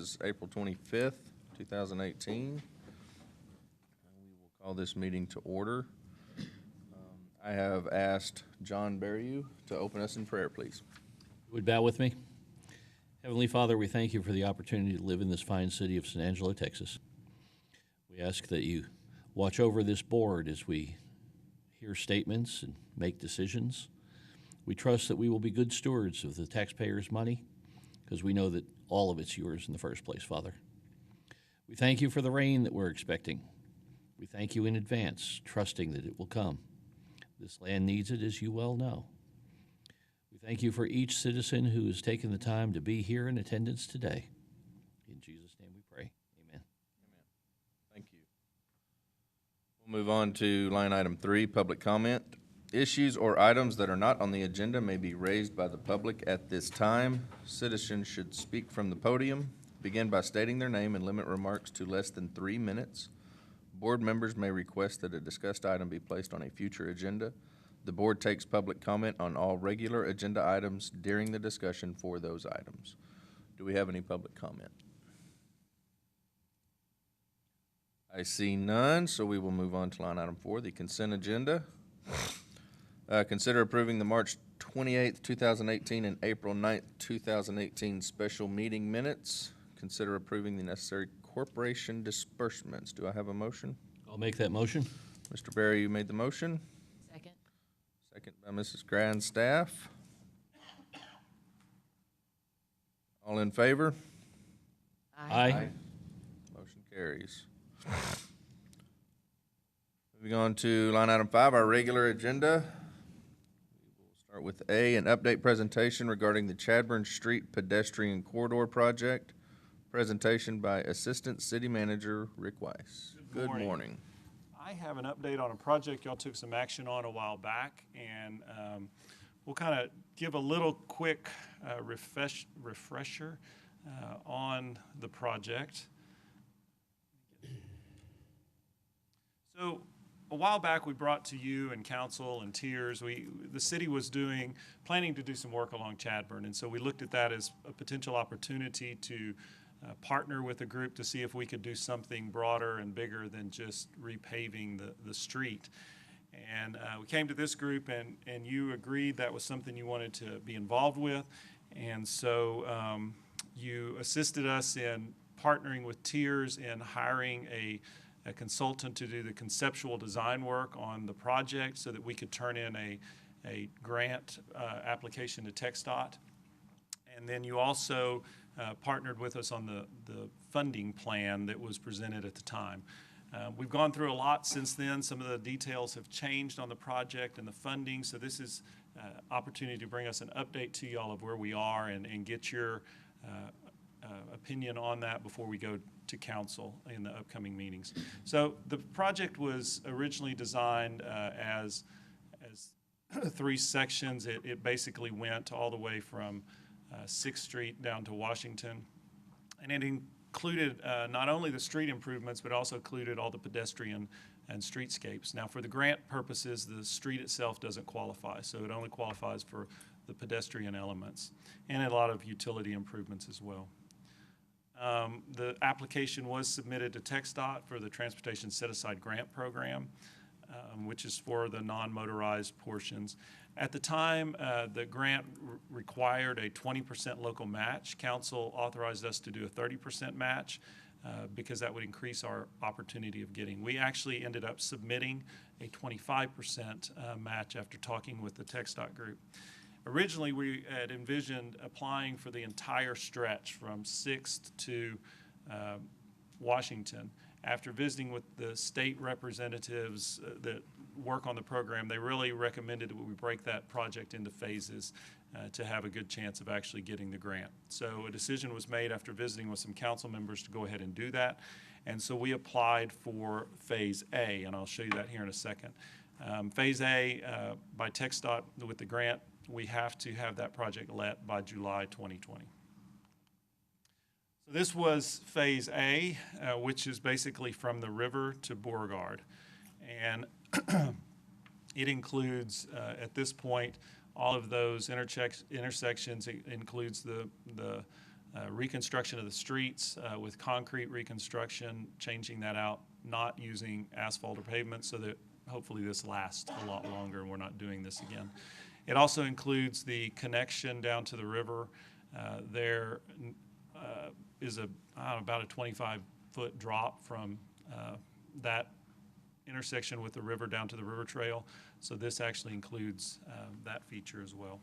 is April 25th, 2018. We will call this meeting to order. I have asked John Berriew to open us in prayer, please. Would bow with me? Heavenly Father, we thank you for the opportunity to live in this fine city of San Angelo, Texas. We ask that you watch over this board as we hear statements and make decisions. We trust that we will be good stewards of the taxpayers' money because we know that all of it's yours in the first place, Father. We thank you for the rain that we're expecting. We thank you in advance, trusting that it will come. This land needs it, as you well know. We thank you for each citizen who has taken the time to be here in attendance today. In Jesus' name we pray. Amen. Amen. Thank you. We'll move on to line item 3, public comment. Issues or items that are not on the agenda may be raised by the public at this time. Citizens should speak from the podium, begin by stating their name, and limit remarks to less than 3 minutes. Board members may request that a discussed item be placed on a future agenda. The board takes public comment on all regular agenda items during the discussion for those items. Do we have any public comment? I see none, so we will move on to line item 4, the consent agenda. Consider approving the March 28th, 2018 and April 9th, 2018 special meeting minutes. Consider approving the necessary corporation disbursements. Do I have a motion? I'll make that motion. Mr. Berry, you made the motion. Second. Second by Mrs. Grandstaff. All in favor? Aye. Motion carries. Moving on to line item 5, our regular agenda. We will start with A, an update presentation regarding the Chadburn Street Pedestrian Corridor Project. Presentation by Assistant City Manager Rick Weiss. Good morning. I have an update on a project y'all took some action on a while back, and we'll kind of give a little quick refresher on the project. So a while back, we brought to you and council and tiers, the city was planning to do some work along Chadburn, and so we looked at that as a potential opportunity to partner with a group to see if we could do something broader and bigger than just repaving the street. And we came to this group, and you agreed that was something you wanted to be involved with, and so you assisted us in partnering with tiers and hiring a consultant to do the conceptual design work on the project so that we could turn in a grant application to TxDOT. And then you also partnered with us on the funding plan that was presented at the time. We've gone through a lot since then. Some of the details have changed on the project and the funding, so this is opportunity to bring us an update to y'all of where we are and get your opinion on that before we go to council in the upcoming meetings. So the project was originally designed as 3 sections. It basically went all the way from 6th Street down to Washington, and it included not only the street improvements but also included all the pedestrian and streetscapes. Now, for the grant purposes, the street itself doesn't qualify, so it only qualifies for the pedestrian elements and a lot of utility improvements as well. The application was submitted to TxDOT for the Transportation Set-Aside Grant Program, which is for the non-motorized portions. At the time, the grant required a 20% local match. Council authorized us to do a 30% match because that would increase our opportunity of getting. We actually ended up submitting a 25% match after talking with the TxDOT group. Originally, we had envisioned applying for the entire stretch from 6th to Washington. After visiting with the state representatives that work on the program, they really recommended that we break that project into phases to have a good chance of actually getting the grant. So a decision was made after visiting with some council members to go ahead and do that. And so we applied for Phase A, and I'll show you that here in a second. Phase A, by TxDOT with the grant, we have to have that project let by July 2020. So this was Phase A, which is basically from the river to Beauregard. And it includes, at this point, all of those intersections. It includes the reconstruction of the streets with concrete reconstruction, changing that out, not using asphalt or pavement, so that hopefully this lasts a lot longer and we're not doing this again. It also includes the connection down to the river. There is about a 25-foot drop from that intersection with the river down to the river trail. So this actually includes that feature as well.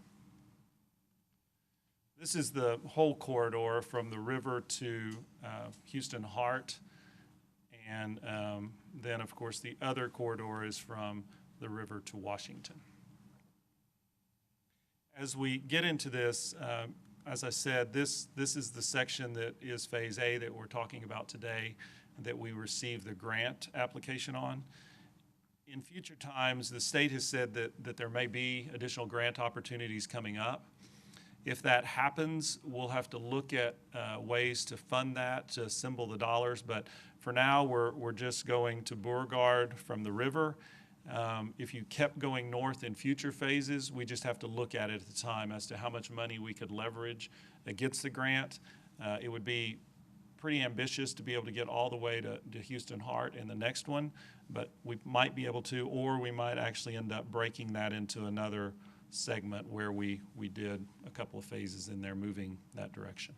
This is the whole corridor from the river to Houston Hart. And then, of course, the other corridor is from the river to Washington. As we get into this, as I said, this is the section that is Phase A that we're talking about today, that we received the grant application on. In future times, the state has said that there may be additional grant opportunities coming up. If that happens, we'll have to look at ways to fund that, to assemble the dollars. But for now, we're just going to Beauregard from the river. If you kept going north in future phases, we just have to look at it at the time as to how much money we could leverage against the grant. It would be pretty ambitious to be able to get all the way to Houston Hart in the next one, but we might be able to, or we might actually end up breaking that into another segment where we did a couple of phases in there moving that direction.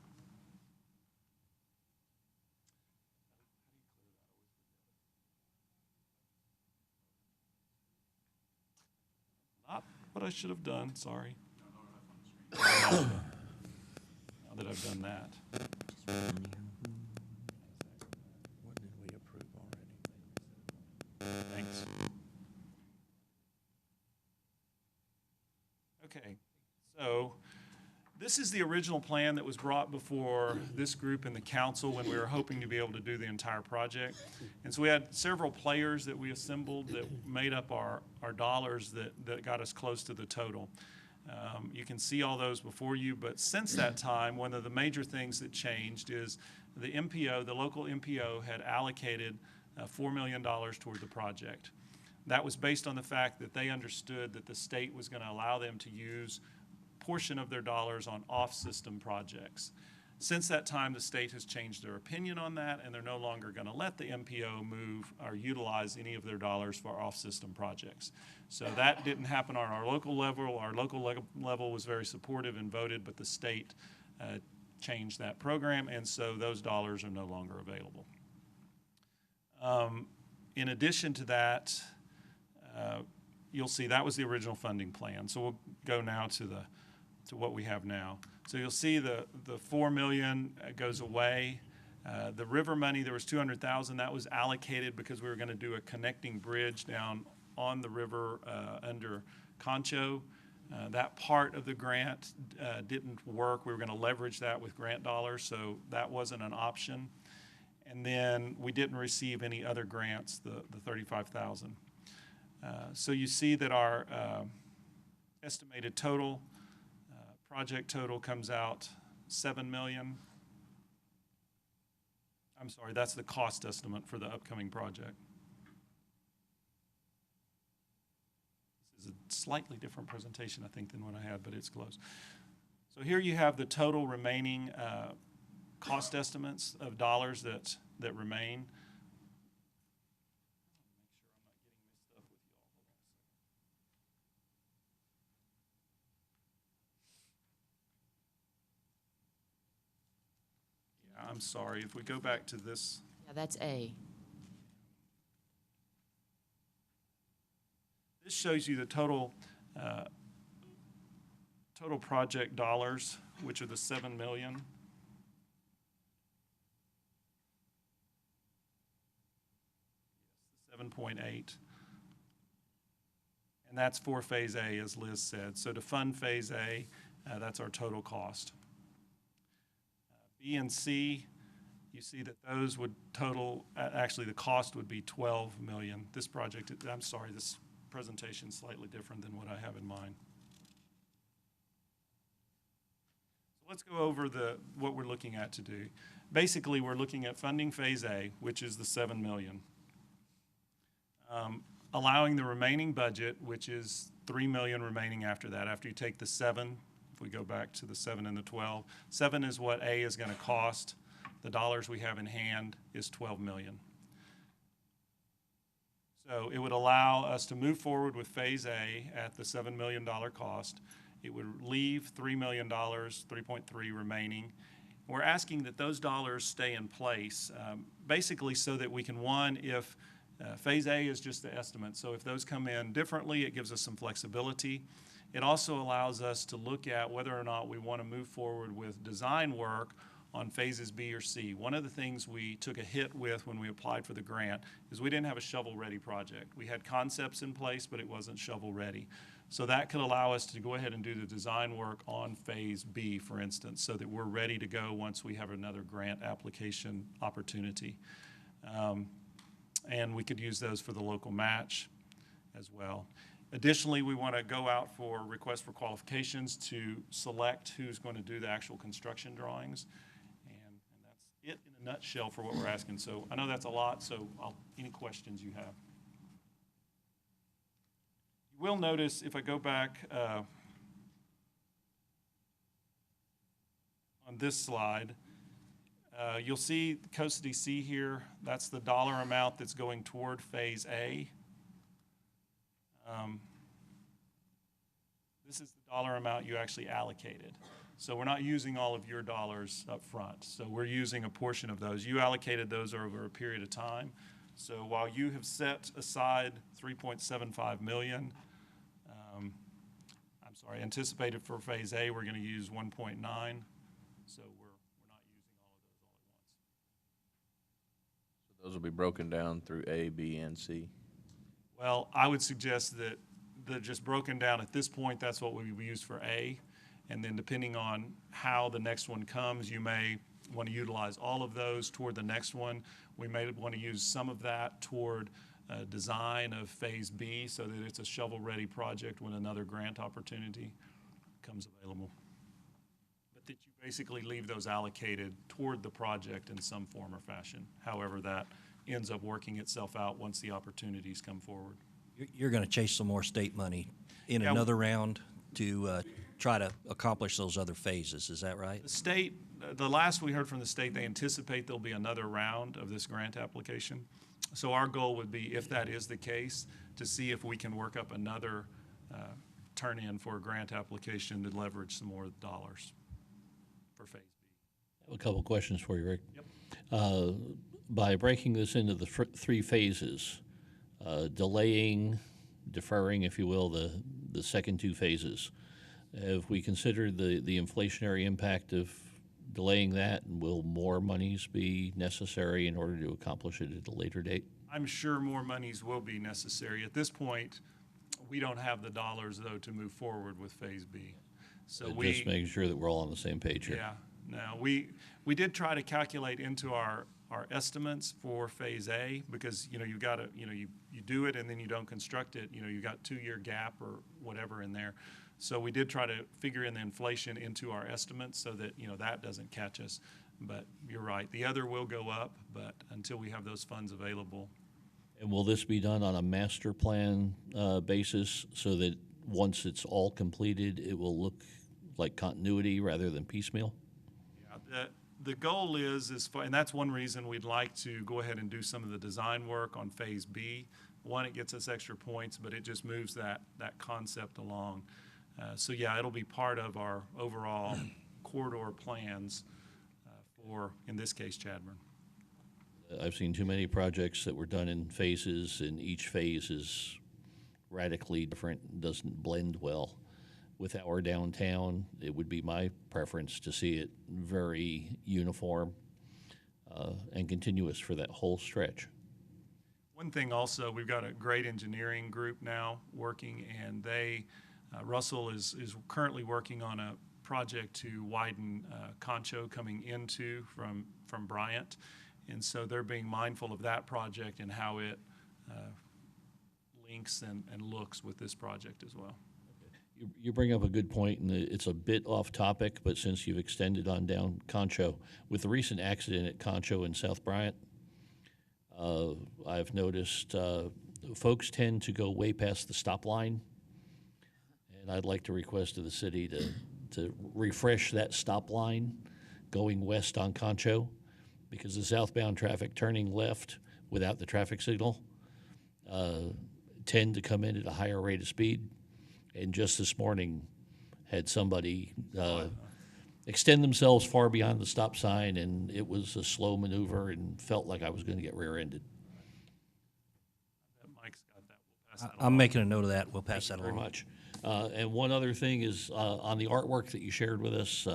Not what I should have done, sorry. Now that I've done that. What did we approve already? Thanks. Okay, so this is the original plan that was brought before this group and the council when we were hoping to be able to do the entire project. And so we had several players that we assembled that made up our dollars that got us close to the total. You can see all those before you, but since that time, one of the major things that changed is the MPO, the local MPO, had allocated $4 million toward the project. That was based on the fact that they understood that the state was going to allow them to use a portion of their dollars on off-system projects. Since that time, the state has changed their opinion on that, and they're no longer going to let the MPO move or utilize any of their dollars for off-system projects. So that didn't happen on our local level. Our local level was very supportive and voted, but the state changed that program, and so those dollars are no longer available. In addition to that, you'll see that was the original funding plan. So we'll go now to what we have now. So you'll see the $4 million goes away. The river money, there was $200,000 that was allocated because we were going to do a connecting bridge down on the river under Concho. That part of the grant didn't work. We were going to leverage that with grant dollars, so that wasn't an option. And then we didn't receive any other grants, the $35,000. So you see that our estimated total, project total comes out $7 million. I'm sorry, that's the cost estimate for the upcoming project. This is a slightly different presentation, I think, than what I had, but it's close. So here you have the total remaining cost estimates of dollars that remain. I'm sorry, if we go back to this. Yeah, that's A. This shows you the total project dollars, which are the $7 million. Yes, 7.8. And that's for Phase A, as Liz said. So to fund Phase A, that's our total cost. B and C, you see that those would total, actually the cost would be $12 million. This project, I'm sorry, this presentation is slightly different than what I have in mind. So let's go over what we're looking at to do. Basically, we're looking at funding Phase A, which is the $7 million. Allowing the remaining budget, which is $3 million remaining after that, after you take the $7 million we go back to the 7 and the 12. 7 is what A is going to cost. The dollars we have in hand is 12 million. So it would allow us to move forward with Phase A at the $7 million cost. It would leave $3 million, 3.3 remaining. We're asking that those dollars stay in place, basically so that we can, one, if Phase A is just the estimate, so if those come in differently, it gives us some flexibility. It also allows us to look at whether or not we want to move forward with design work on phases B or C. One of the things we took a hit with when we applied for the grant is we didn't have a shovel-ready project. We had concepts in place, but it wasn't shovel-ready. So that could allow us to go ahead and do the design work on phase B, for instance, so that we're ready to go once we have another grant application opportunity. And we could use those for the local match as well. Additionally, we want to go out for requests for qualifications to select who's going to do the actual construction drawings. And that's it in a nutshell for what we're asking. So I know that's a lot, so any questions you have. You will notice, if I go back on this slide, you'll see Coast DC here. That's the dollar amount that's going toward Phase A. This is the dollar amount you actually allocated. So we're not using all of your dollars up front. So we're using a portion of those. You allocated those over a period of time. So while you have set aside $3.75 million, anticipated for Phase A, we're going to use 1.9. So we're not using all of those all at once. So those will be broken down through A, B, and C. Well, I would suggest that they're just broken down at this point. That's what we use for A. And then depending on how the next one comes, you may want to utilize all of those toward the next one. We may want to use some of that toward design of Phase B so that it's a shovel-ready project when another grant opportunity comes available. But that you basically leave those allocated toward the project in some form or fashion, however that ends up working itself out once the opportunities come forward. You're going to chase some more state money in another round to try to accomplish those other phases. Is that right? The state, the last we heard from the state, they anticipate there'll be another round of this grant application. So our goal would be, if that is the case, to see if we can work up another turn-in for a grant application to leverage some more dollars for Phase B. I have a couple questions for you, Rick. Yep. By breaking this into the three phases, delaying, deferring, if you will, the second two phases, have we considered the inflationary impact of delaying that, and will more monies be necessary in order to accomplish it at a later date? I'm sure more monies will be necessary. At this point, we don't have the dollars, though, to move forward with Phase B. So just making sure that we're all on the same page here. Yeah. No, we did try to calculate into our estimates for Phase A, because you got to you do it and then you don't construct it. You got 2-year gap or whatever in there. So we did try to figure in the inflation into our estimates so that that doesn't catch us. But you're right, the other will go up, but until we have those funds available. And will this be done on a master plan basis so that once it's all completed, it will look like continuity rather than piecemeal? Yeah, the goal is and that's one reason we'd like to go ahead and do some of the design work on Phase B. One, it gets us extra points, but it just moves that concept along. So yeah, it'll be part of our overall corridor plans for, in this case, Chadbourn. I've seen too many projects that were done in phases, and each phase is radically different, doesn't blend well. With our downtown, it would be my preference to see it very uniform and continuous for that whole stretch. One thing also, we've got a great engineering group now working, and Russell is currently working on a project to widen Concho coming into from Bryant. And so they're being mindful of that project and how it links and looks with this project as well. You bring up a good point, and it's a bit off topic, but since you've extended on down Concho, with the recent accident at Concho in South Bryant, I've noticed folks tend to go way past the stop line, and I'd like to request of the city to refresh that stop line going west on Concho, because the southbound traffic turning left without the traffic signal tend to come in at a higher rate of speed. And just this morning, had somebody extend themselves far beyond the stop sign, and it was a slow maneuver and felt like I was going to get rear-ended. Mike's got that. We'll pass that I'm along. making a note of that. We'll pass that Very along. much. And one other thing is, on the artwork that you shared with us,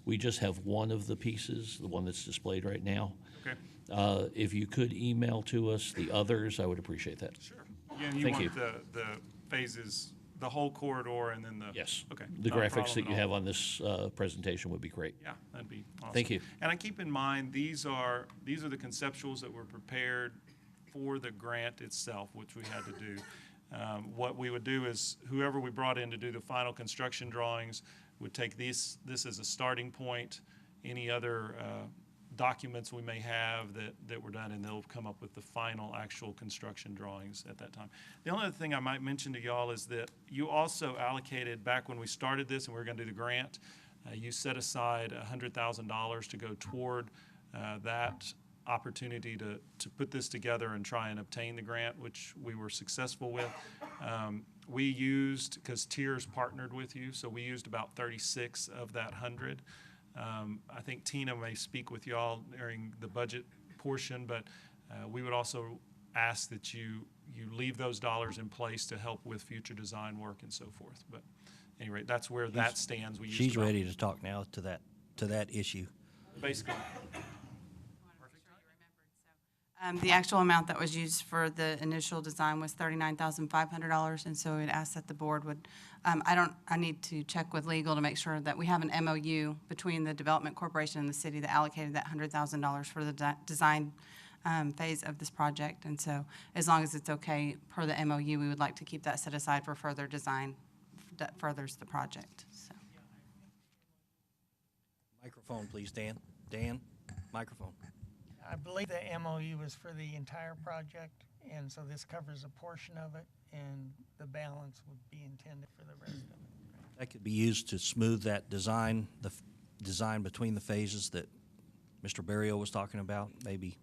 we just have one of the pieces, the one that's displayed right now. Okay, If you could email to us the others, I would appreciate that. sure. Yeah, and you Thank want you. the phases, the whole corridor and then the. Yes. Okay. The not a graphics problem that at you all. have on this presentation would be great. Yeah, that'd be awesome. Thank you. And I keep in mind, these are the conceptuals that were prepared for the grant itself, which we had to do. What we would do is whoever we brought in to do the final construction drawings would take this as a starting point, any other documents we may have that were done, and they'll come up with the final actual construction drawings at that time. The only other thing I might mention to y'all is that you also allocated, back when we started this and we were gonna do the grant, you set aside $100,000 to go toward that opportunity to put this together and try and obtain the grant, which we were successful with. We used, because Tiers partnered with you, so we used about 36 of that 100. I think Tina may speak with y'all during the budget portion, but we would also ask that you leave those dollars in place to help with future design work and so forth. But anyway, that's where that stands. We used She's about- ready to talk now to that issue. Basically, The actual amount that was used for the initial design was $39,500, and so we'd ask that the board would, I need to check with legal to make sure that we have an MOU between the Development Corporation and the city that allocated that $100,000 for the design phase of this project. And so as long as it's okay per the MOU, we would like to keep that set aside for further design that furthers the project, so. Microphone, please, Dan. Dan, microphone. I believe the MOU was for the entire project, and so this covers a portion of it, and the balance would be intended for the rest of it. That could be used to smooth that design, design between the phases that Mr. Barrio was talking about, maybe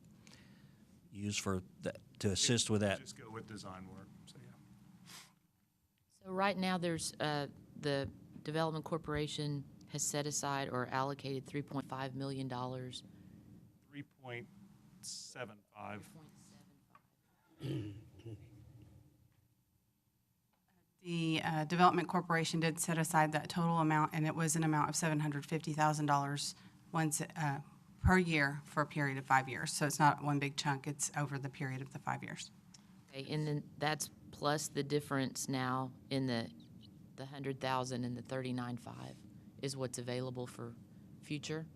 used for that, to assist with that. just go with design work, so yeah. So right now, there's, the Development Corporation has set aside or allocated $3.5 million. 3.75. The Development Corporation did set aside that total amount, and it was an amount of $750,000 once, per year for a period of 5 years. So it's not one big chunk, it's over the period of the 5 years. Okay, and then that's plus the difference now in the 100,000 and the 39.5 is what's available for future?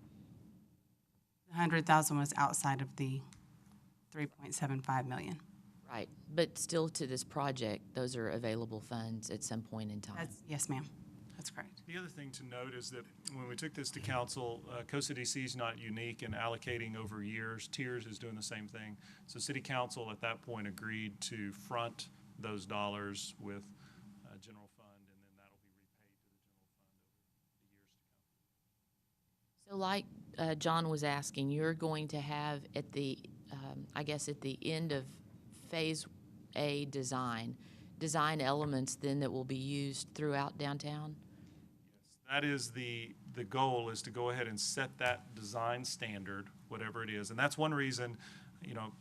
The 100,000 was outside of the 3.75 million. Right, but still to this project, those are available funds at some point in time. Yes, ma'am, that's correct. The other thing to note is that when we took this to council, COSA-DC is not unique in allocating over years. Tiers is doing the same thing. So city council at that point agreed to front those dollars with general fund, and then that'll be repaid to the general fund over the years to come. So like John was asking, you're going to have at the, I guess at the end of Phase A design elements then that will be used throughout downtown? That is the goal, is to go ahead and set that design standard, whatever it is. And that's one reason,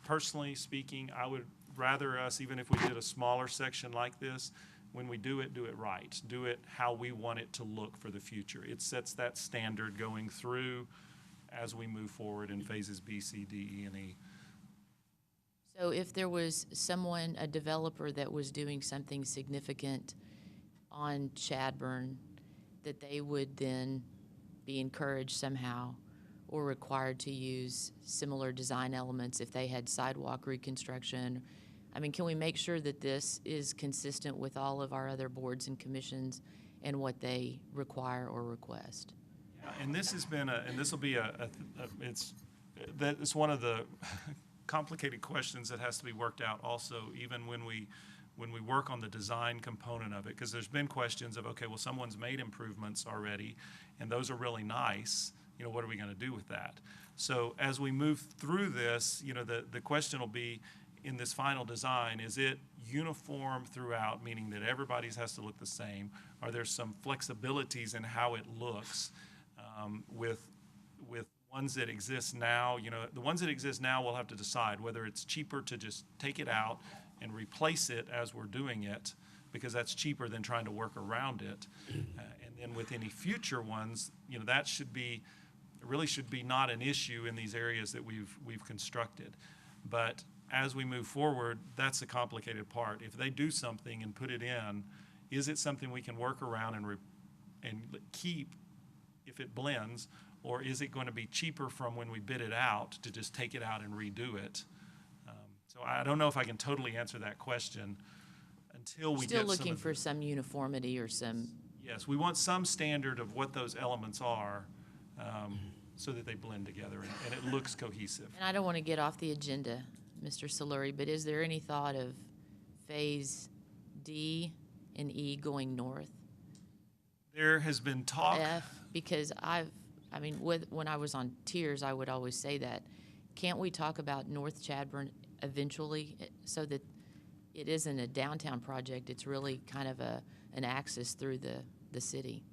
personally speaking, I would rather us, even if we did a smaller section like this, when we do it right. Do it how we want it to look for the future. It sets that standard going through as we move forward in phases B, C, D, E, and E. So if there was someone, a developer that was doing something significant on Chadburn, that they would then be encouraged somehow or required to use similar design elements if they had sidewalk reconstruction? I mean, can we make sure that this is consistent with all of our other boards and commissions and what they require or request? And this has been and this will be it's one of the complicated questions that has to be worked out also, even when we when we work on the design component of it, because there's been questions of, okay, well, someone's made improvements already, and those are really nice, you know, what are we gonna do with that? So as we move through this, you know, the question will be, in this final design, is it uniform throughout, meaning that everybody's has to look the same? Are there some flexibilities in how it looks with ones that exist now? You know, the ones that exist now, we'll have to decide whether it's cheaper to just take it out and replace it as we're doing it, because that's cheaper than trying to work around it. And then with any future ones, you know, that should be, it really should be not an issue in these areas that we've constructed. But as we move forward, that's the complicated part. If they do something and put it in, is it something we can work around and keep if it blends, or is it going to be cheaper from when we bid it out to just take it out and redo it? So I don't know if I can totally answer that question until we get Still some looking of for some uniformity or some, Yes, we want some standard of what those elements are, so that they blend together and it looks cohesive. and I don't want to get off the agenda, Mr. Soluri, but is there any thought of Phase D and E going north? There has been talk. F, because when I was on Tiers, I would always say that. Can't we talk about North Chadburn eventually, so that it isn't a downtown project, it's really kind of an axis through the city?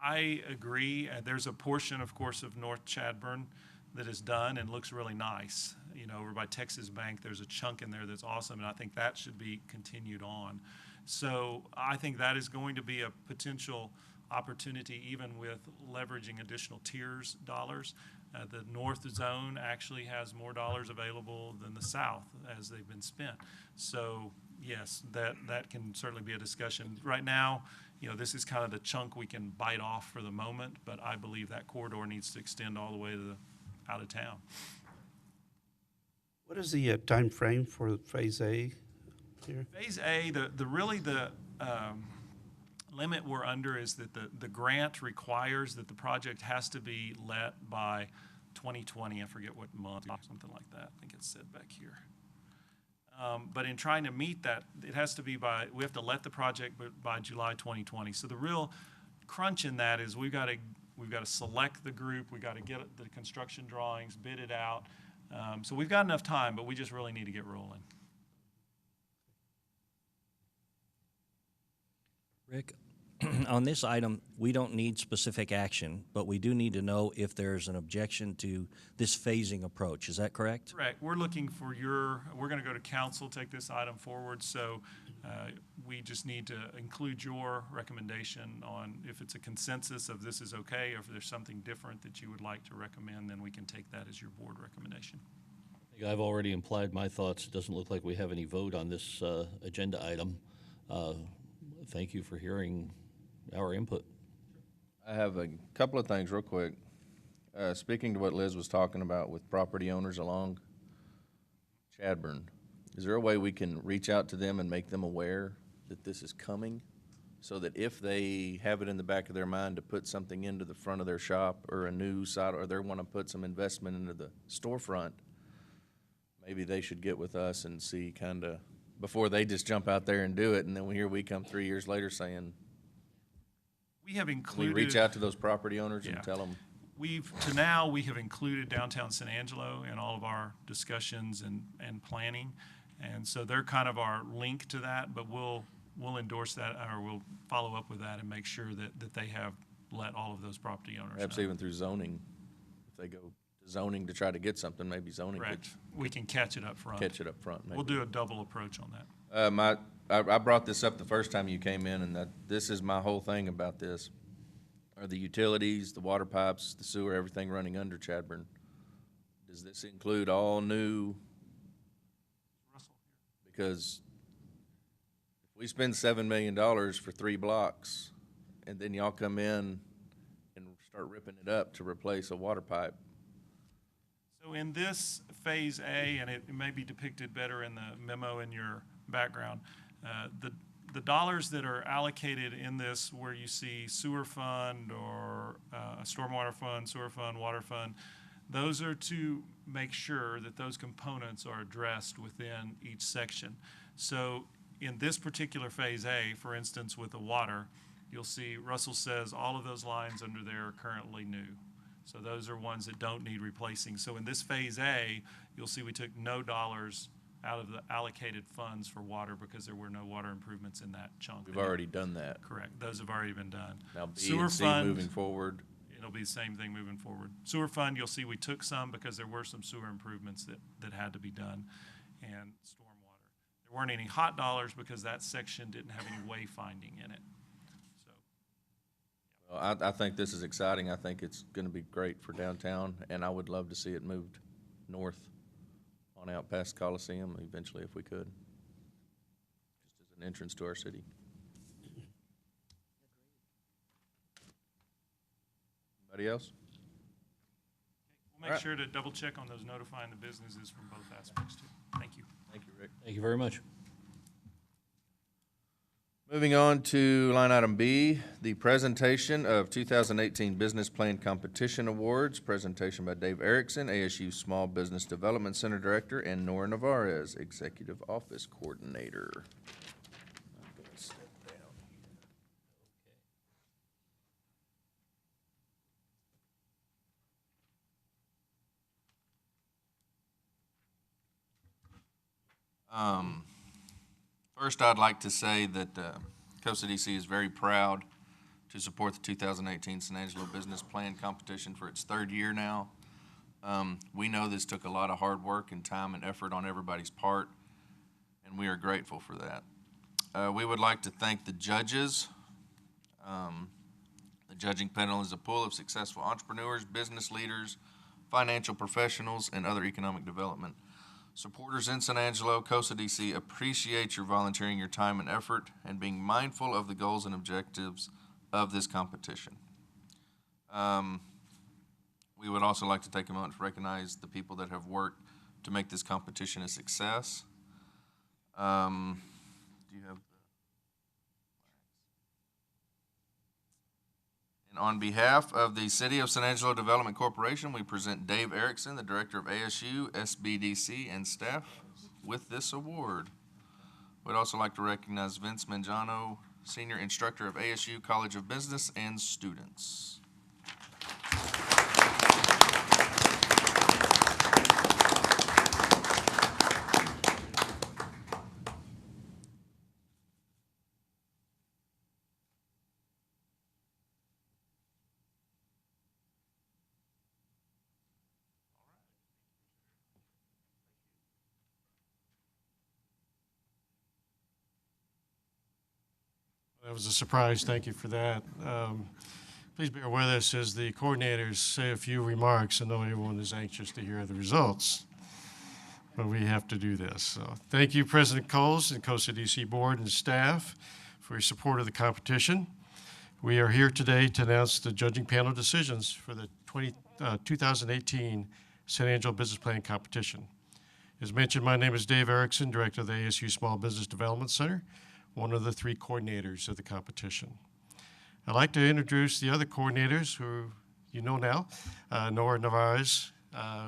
I agree. There's a portion, of course, of North Chadburn that is done and looks really nice. You know, over by Texas Bank, there's a chunk in there that's awesome, and I think that should be continued on. So I think that is going to be a potential opportunity, even with leveraging additional tiers dollars. The north zone actually has more dollars available than the south as they've been spent. So yes, that can certainly be a discussion. Right now, you know, this is kind of the chunk we can bite off for the moment, but I believe that corridor needs to extend all the way to out of town. What is the time frame for Phase A here? Phase A, the limit we're under is that the grant requires that the project has to be let by 2020. I forget what month, something like that. I think it's said back here. But in trying to meet that, it has to be we have to let the project by July 2020. So the real crunch in that is we've got to select the group, we've got to get the construction drawings, bid it out. So we've got enough time, but we just really need to get rolling. Rick, on this item, we don't need specific action, but we do need to know if there's an objection to this phasing approach. Is that correct? Correct. We're looking for we're going to go to council, take this item forward, so we just need to include your recommendation on if it's a consensus of this is okay, or if there's something different that you would like to recommend, then we can take that as your board recommendation. I think I've already implied my thoughts. It doesn't look like we have any vote on this agenda item. Thank you for hearing our input. I have a couple of things real quick. Speaking to what Liz was talking about with property owners along Chadburn, is there a way we can reach out to them and make them aware that this is coming, so that if they have it in the back of their mind to put something into the front of their shop or a new side, or they want to put some investment into the storefront, maybe they should get with us and see kind of before they just jump out there and do it, and then we come 3 years later saying, We have we included. reach out to those property owners Yeah. and tell them. We have included downtown San Angelo in all of our discussions and planning. And so they're kind of our link to that, but we'll endorse that, or we'll follow up with that and make sure that they have let all of those property owners Perhaps know. even through zoning, if they go to zoning to try to get something, maybe zoning could Correct. We can catch it up front. catch it up front. We'll maybe. do a double approach on that. I brought this up the first time you came in, and this is my whole thing about this, are the utilities, the water pipes, the sewer, everything running under Chadburn. Does this include all new? Because if we spend $7 million for 3 blocks, and then y'all come in and start ripping it up to replace a water pipe, So in this Phase A, and it may be depicted better in the memo in your background, the dollars that are allocated in this, where you see sewer fund or stormwater fund, sewer fund, water fund, those are to make sure that those components are addressed within each section. So in this particular Phase A, for instance, with the water, you'll see Russell says all of those lines under there are currently new. So those are ones that don't need replacing. So in this Phase A, you'll see we took no dollars out of the allocated funds for water because there were no water improvements in that chunk. We've already done that. Correct. Those have already been done. Now B Sewer and C fund, moving forward. it'll be the same thing moving forward. Sewer fund, you'll see we took some because there were some sewer improvements that had to be done. And stormwater. There weren't any hot dollars because that section didn't have any wayfinding in it. So, Well, I think this is exciting. I think it's going to be great for downtown, and I would love to see it moved north on out past Coliseum eventually if we could, just as an entrance to our city. Anybody else? we'll make sure to double check on those notifying the businesses from both aspects too. Thank you. Thank you, Rick. Thank you very much. Moving on to line item B, the presentation of 2018 Business Plan Competition Awards. Presentation by Dave Erickson, ASU Small Business Development Center Director, and Nora Navarez, Executive Office Coordinator. I'm gonna step down here. First, I'd like to say that COSA DC is very proud to support the 2018 San Angelo Business Plan Competition for its third year now. We know this took a lot of hard work and time and effort on everybody's part, and we are grateful for that. We would like to thank the judges. The judging panel is a pool of successful entrepreneurs, business leaders, financial professionals, and other economic development supporters in San Angelo. COSA DC appreciates your volunteering your time and effort and being mindful of the goals and objectives of this competition. We would also like to take a moment to recognize the people that have worked to make this competition a success. Do you have And on behalf of the City of San Angelo Development Corporation, we present Dave Erickson, the Director of ASU, SBDC, and staff with this award. We'd also like to recognize Vince Mangiano, Senior Instructor of ASU College of Business, and students. That was a surprise. Thank you for that. Please bear with us as the coordinators say a few remarks. I know everyone is anxious to hear the results, but we have to do this. So thank you, President Coles and COSA DC Board and staff for your support of the competition. We are here today to announce the judging panel decisions for the 2018 San Angelo Business Plan Competition. As mentioned, my name is Dave Erickson, Director of the ASU Small Business Development Center, one of the three coordinators of the competition. I'd like to introduce the other coordinators who you know now, Nora Navarez,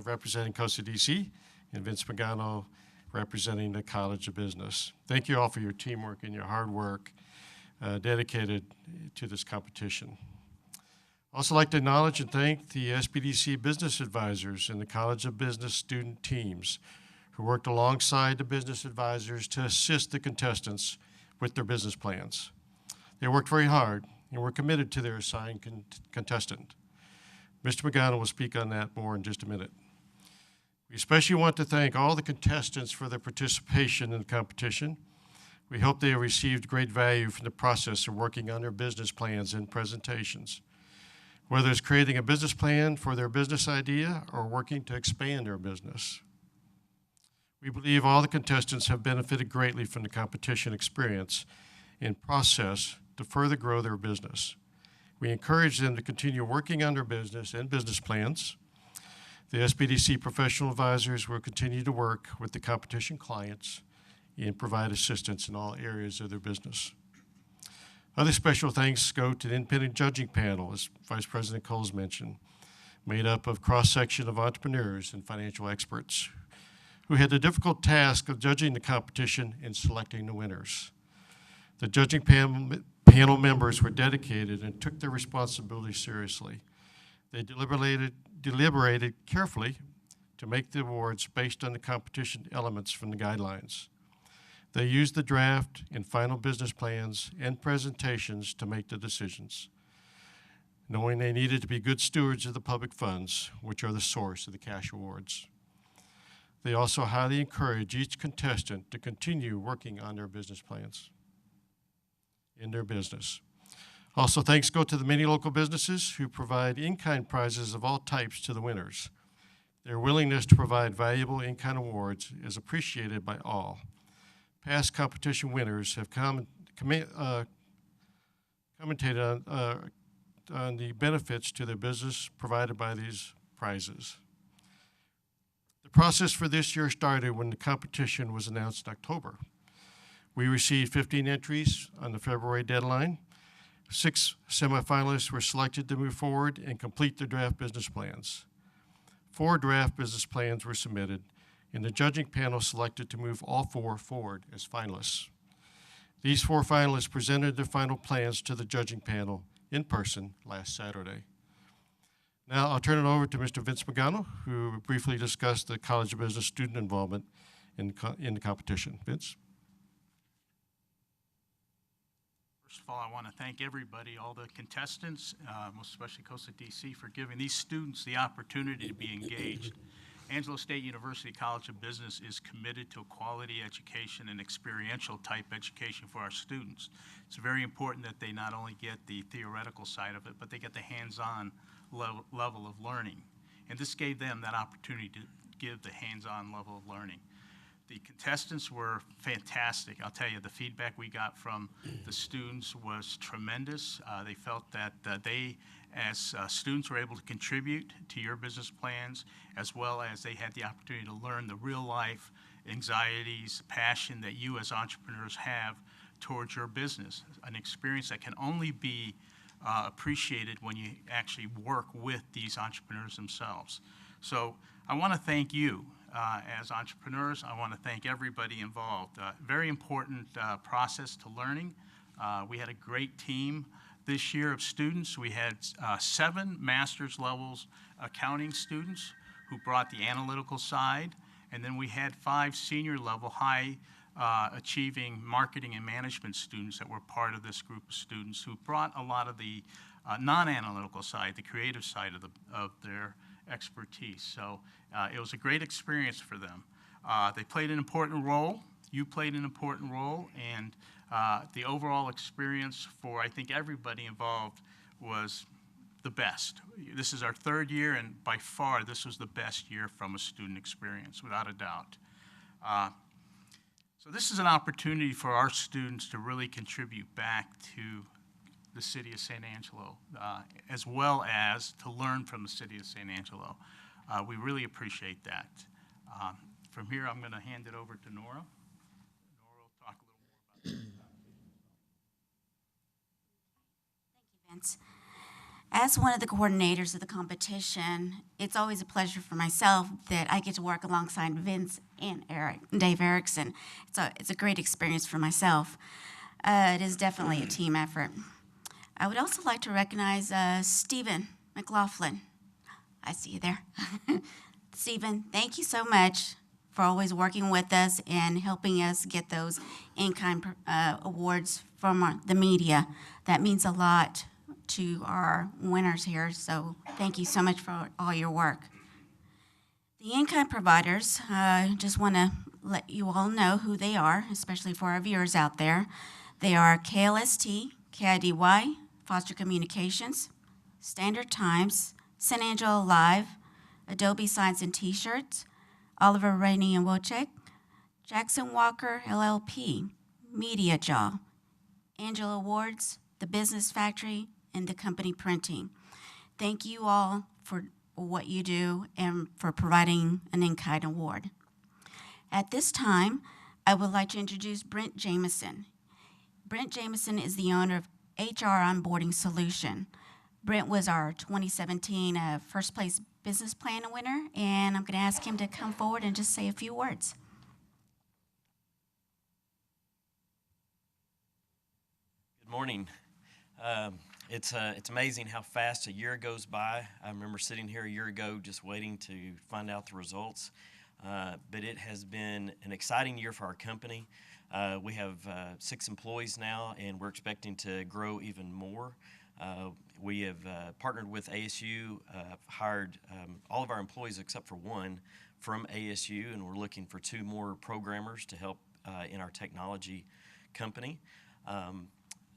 representing COSA DC, and Vince Pagano, representing the College of Business. Thank you all for your teamwork and your hard work dedicated to this competition. I'd also like to acknowledge and thank the SBDC business advisors and the College of Business student teams who worked alongside the business advisors to assist the contestants with their business plans. They worked very hard and were committed to their assigned contestant. Mr. Magano will speak on that more in just a minute. We especially want to thank all the contestants for their participation in the competition. We hope they have received great value from the process of working on their business plans and presentations, whether it's creating a business plan for their business idea or working to expand their business. We believe all the contestants have benefited greatly from the competition experience and process to further grow their business. We encourage them to continue working on their business and business plans. The SBDC professional advisors will continue to work with the competition clients and provide assistance in all areas of their business. Other special thanks go to the independent judging panel, as Vice President Coles mentioned, made up of cross-section of entrepreneurs and financial experts who had the difficult task of judging the competition and selecting the winners. The judging panel members were dedicated and took their responsibility seriously. They deliberated carefully to make the awards based on the competition elements from the guidelines. They used the draft and final business plans and presentations to make the decisions, knowing they needed to be good stewards of the public funds, which are the source of the cash awards. They also highly encourage each contestant to continue working on their business plans in their business. Also, thanks go to the many local businesses who provide in-kind prizes of all types to the winners. Their willingness to provide valuable in-kind awards is appreciated by all. Past competition winners have commented on the benefits to their business provided by these prizes. The process for this year started when the competition was announced in October. We received 15 entries on the February deadline. 6 semifinalists were selected to move forward and complete their draft business plans. 4 draft business plans were submitted, and the judging panel selected to move all 4 forward as finalists. These 4 finalists presented their final plans to the judging panel in person last Saturday. Now I'll turn it over to Mr. Vince Magano, who will briefly discuss the College of Business student involvement in the competition. Vince? First of all, I want to thank everybody, all the contestants, most especially Costa DC, for giving these students the opportunity to be engaged. Angelo State University College of Business is committed to a quality education and experiential type education for our students. It's very important that they not only get the theoretical side of it, but they get the hands-on level of learning. And this gave them that opportunity to give the hands-on level of learning. The contestants were fantastic. I'll tell you, the feedback we got from the students was tremendous. They felt that they, as students, were able to contribute to your business plans, as well as they had the opportunity to learn the real-life anxieties, passion that you as entrepreneurs have towards your business, an experience that can only be appreciated when you actually work with these entrepreneurs themselves. So I want to thank you. As entrepreneurs, I want to thank everybody involved. Very important process to learning. We had a great team this year of students. We had 7 master's levels accounting students who brought the analytical side, and then we had 5 senior level high achieving marketing and management students that were part of this group of students who brought a lot of the non-analytical side, the creative side of their expertise. So it was a great experience for them. They played an important role. You played an important role, and the overall experience for, I think, everybody involved was the best. This is our 3rd year, and by far, this was the best year from a student experience, without a doubt. So this is an opportunity for our students to really contribute back to the city of San Angelo, as well as to learn from the city of San Angelo. We really appreciate that. From here, I'm going to hand it over to Nora. Nora will talk a little more about that. Thank you, Vince. As one of the coordinators of the competition, it's always a pleasure for myself that I get to work alongside Vince and Dave Erickson. It's a great experience for myself. It is definitely a team effort. I would also like to recognize Stephen McLaughlin. I see you there. Stephen, thank you so much for always working with us and helping us get those in-kind awards from the media. That means a lot to our winners here, so thank you so much for all your work. The in-kind providers, just want to let you all know who they are, especially for our viewers out there. They are KLST, KIDY, Foster Communications, Standard Times, San Angelo Live, Adobe Signs and T-Shirts, Oliver Rainey and Wojcik, Jackson Walker LLP, Media Jaw, Angelo Awards, The Business Factory, and The Company Printing. Thank you all for what you do and for providing an in-kind award. At this time, I would like to introduce Brent Jameson. Brent Jameson is the owner of HR Onboarding Solution. Brent was our 2017 first place business plan winner, and I'm going to ask him to come forward and just say a few words. Good morning. It's amazing how fast a year goes by. I remember sitting here a year ago just waiting to find out the results. But it has been an exciting year for our company. We have 6 employees now, and we're expecting to grow even more. We have partnered with ASU, hired all of our employees except for one from ASU, and we're looking for 2 more programmers to help in our technology company.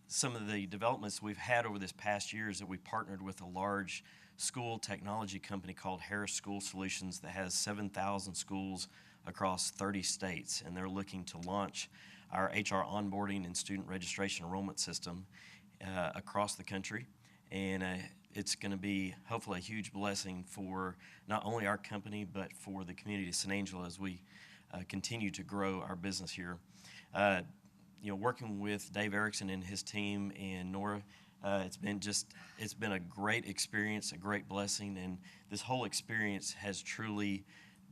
Some of the developments we've had over this past year is that we partnered with a large school technology company called Harris School Solutions that has 7,000 schools across 30 states, and they're looking to launch our HR onboarding and student registration enrollment system across the country. And it's going to be hopefully a huge blessing for not only our company but for the community of San Angelo as we continue to grow our business here. Working with Dave Erickson and his team and Nora, it's been a great experience, a great blessing, and this whole experience has truly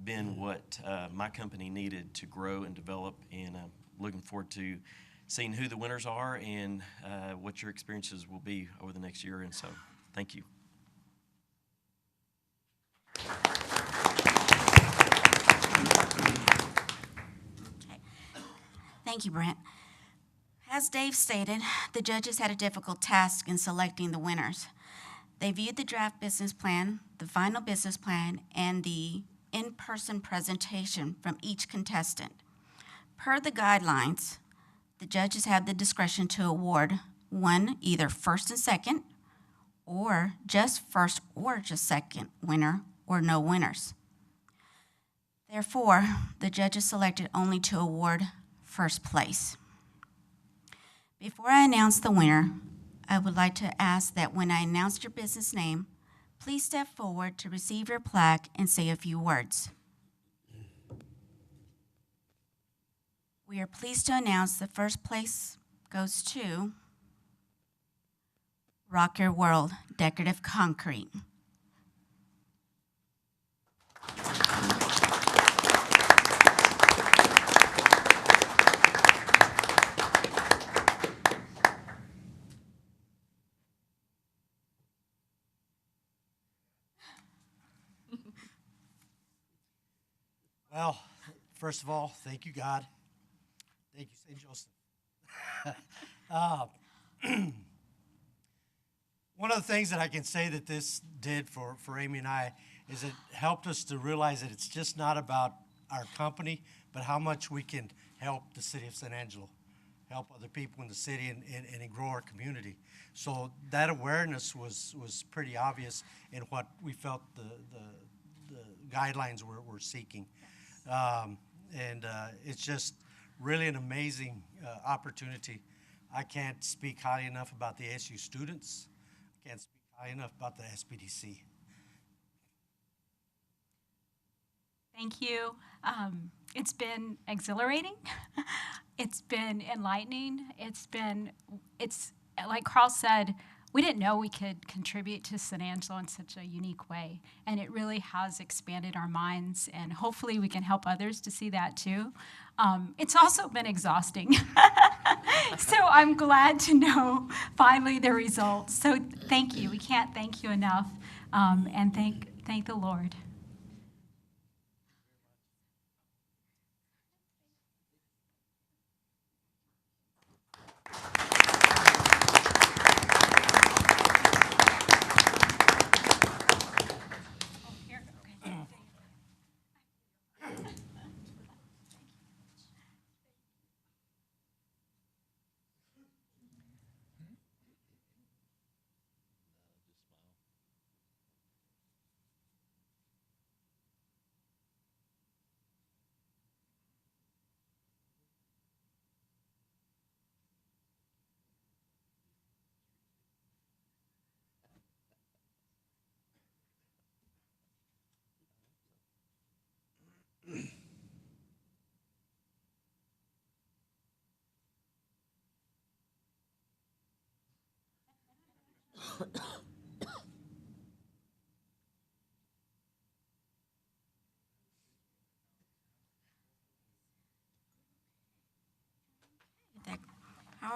been what my company needed to grow and develop, and I'm looking forward to seeing who the winners are and what your experiences will be over the next year. And so, thank you. Thank you, Brent. As Dave stated, the judges had a difficult task in selecting the winners. They viewed the draft business plan, the final business plan, and the in-person presentation from each contestant. Per the guidelines, the judges have the discretion to award one either first and second, or just first or just second winner, or no winners. Therefore, the judges selected only to award first place. Before I announce the winner, I would like to ask that when I announce your business name, please step forward to receive your plaque and say a few words. We are pleased to announce the first place goes to Rock Your World Decorative Concrete. Well, first of all, thank you, God. Thank you, St. Joseph. One of the things that I can say that this did for Amy and I is it helped us to realize that it's just not about our company, but how much we can help the city of San Angelo, help other people in the city and grow our community. So that awareness was pretty obvious in what we felt the guidelines were seeking. It's just really an amazing opportunity. I can't speak highly enough about the ASU students. I can't speak high enough about the SBDC. Thank you. It's been exhilarating. It's been enlightening. It's like Carl said, we didn't know we could contribute to San Angelo in such a unique way. And it really has expanded our minds, and hopefully we can help others to see that too. It's also been exhausting. So I'm glad to know finally the results. So thank you. We can't thank you enough. And thank the Lord.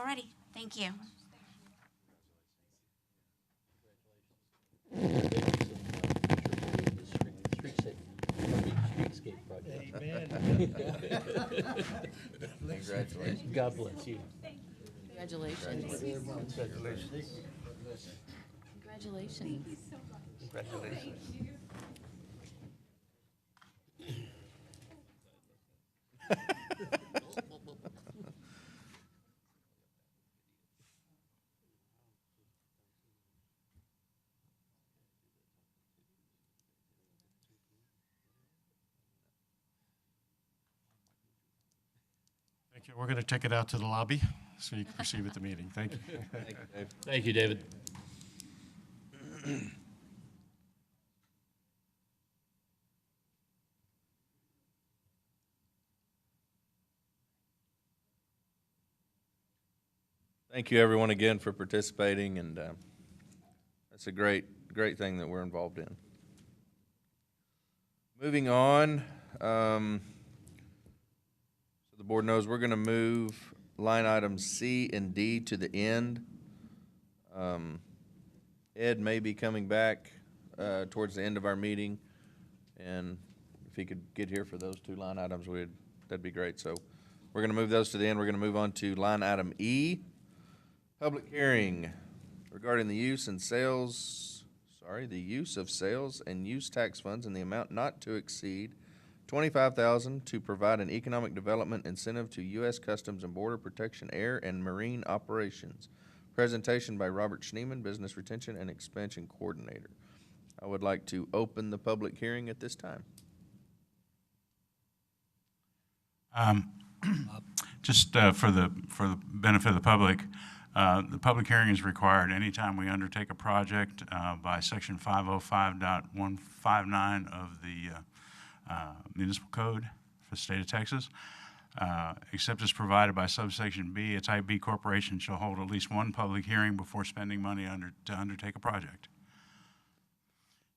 Alrighty, thank you. Congratulations. God bless you. Congratulations. Congratulations. Congratulations. Congratulations. Thank you. We're going to take it out to the lobby so you can proceed with the meeting. Thank you. Thank you, Dave. Thank you, David. Thank you, everyone, again for participating, and that's a great thing that we're involved in. Moving on, so the board knows we're going to move line items C and D to the end. Ed may be coming back towards the end of our meeting, and if he could get here for those two line items, that'd be great. So we're going to move those to the end. We're going to move on to line item E. Public hearing regarding the use of sales and use tax funds in the amount not to exceed $25,000 to provide an economic development incentive to U.S. Customs and Border Protection Air and Marine Operations. Presentation by Robert Schneeman, Business Retention and Expansion Coordinator. I would like to open the public hearing at this time. Just for the benefit of the public hearing is required anytime we undertake a project by Section 505.159 of the Municipal Code for the state of Texas. Except as provided by subsection B, a type B corporation shall hold at least one public hearing before spending money to undertake a project.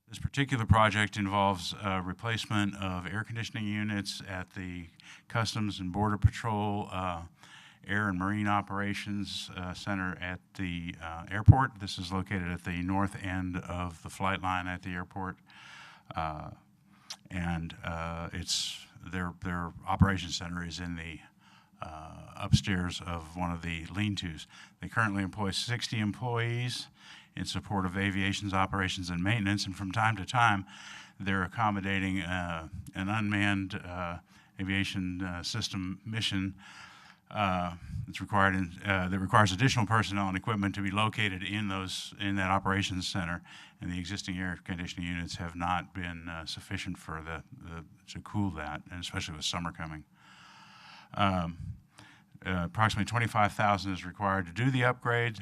This particular project involves replacement of air conditioning units at the Customs and Border Patrol Air and Marine Operations Center at the airport. This is located at the north end of the flight line at the airport. Their operations center is in the upstairs of one of the lean-tos. They currently employ 60 employees in support of aviation's operations and maintenance, and from time to time, they're accommodating an unmanned aviation system mission that's required that requires additional personnel and equipment to be located in that operations center, and the existing air conditioning units have not been sufficient for to cool that, and especially with summer coming. Approximately $25,000 is required to do the upgrade,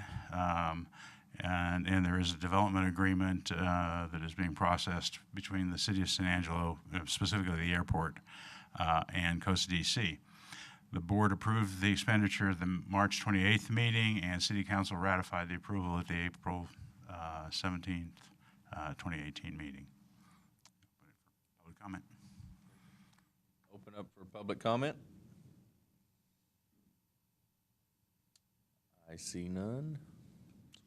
and there is a development agreement that is being processed between the City of San Angelo, specifically the airport, and Costa DC. The board approved the expenditure at the March 28th meeting, and City Council ratified the approval at the April 17th, 2018 meeting. Public comment. Open up for public comment. I see none.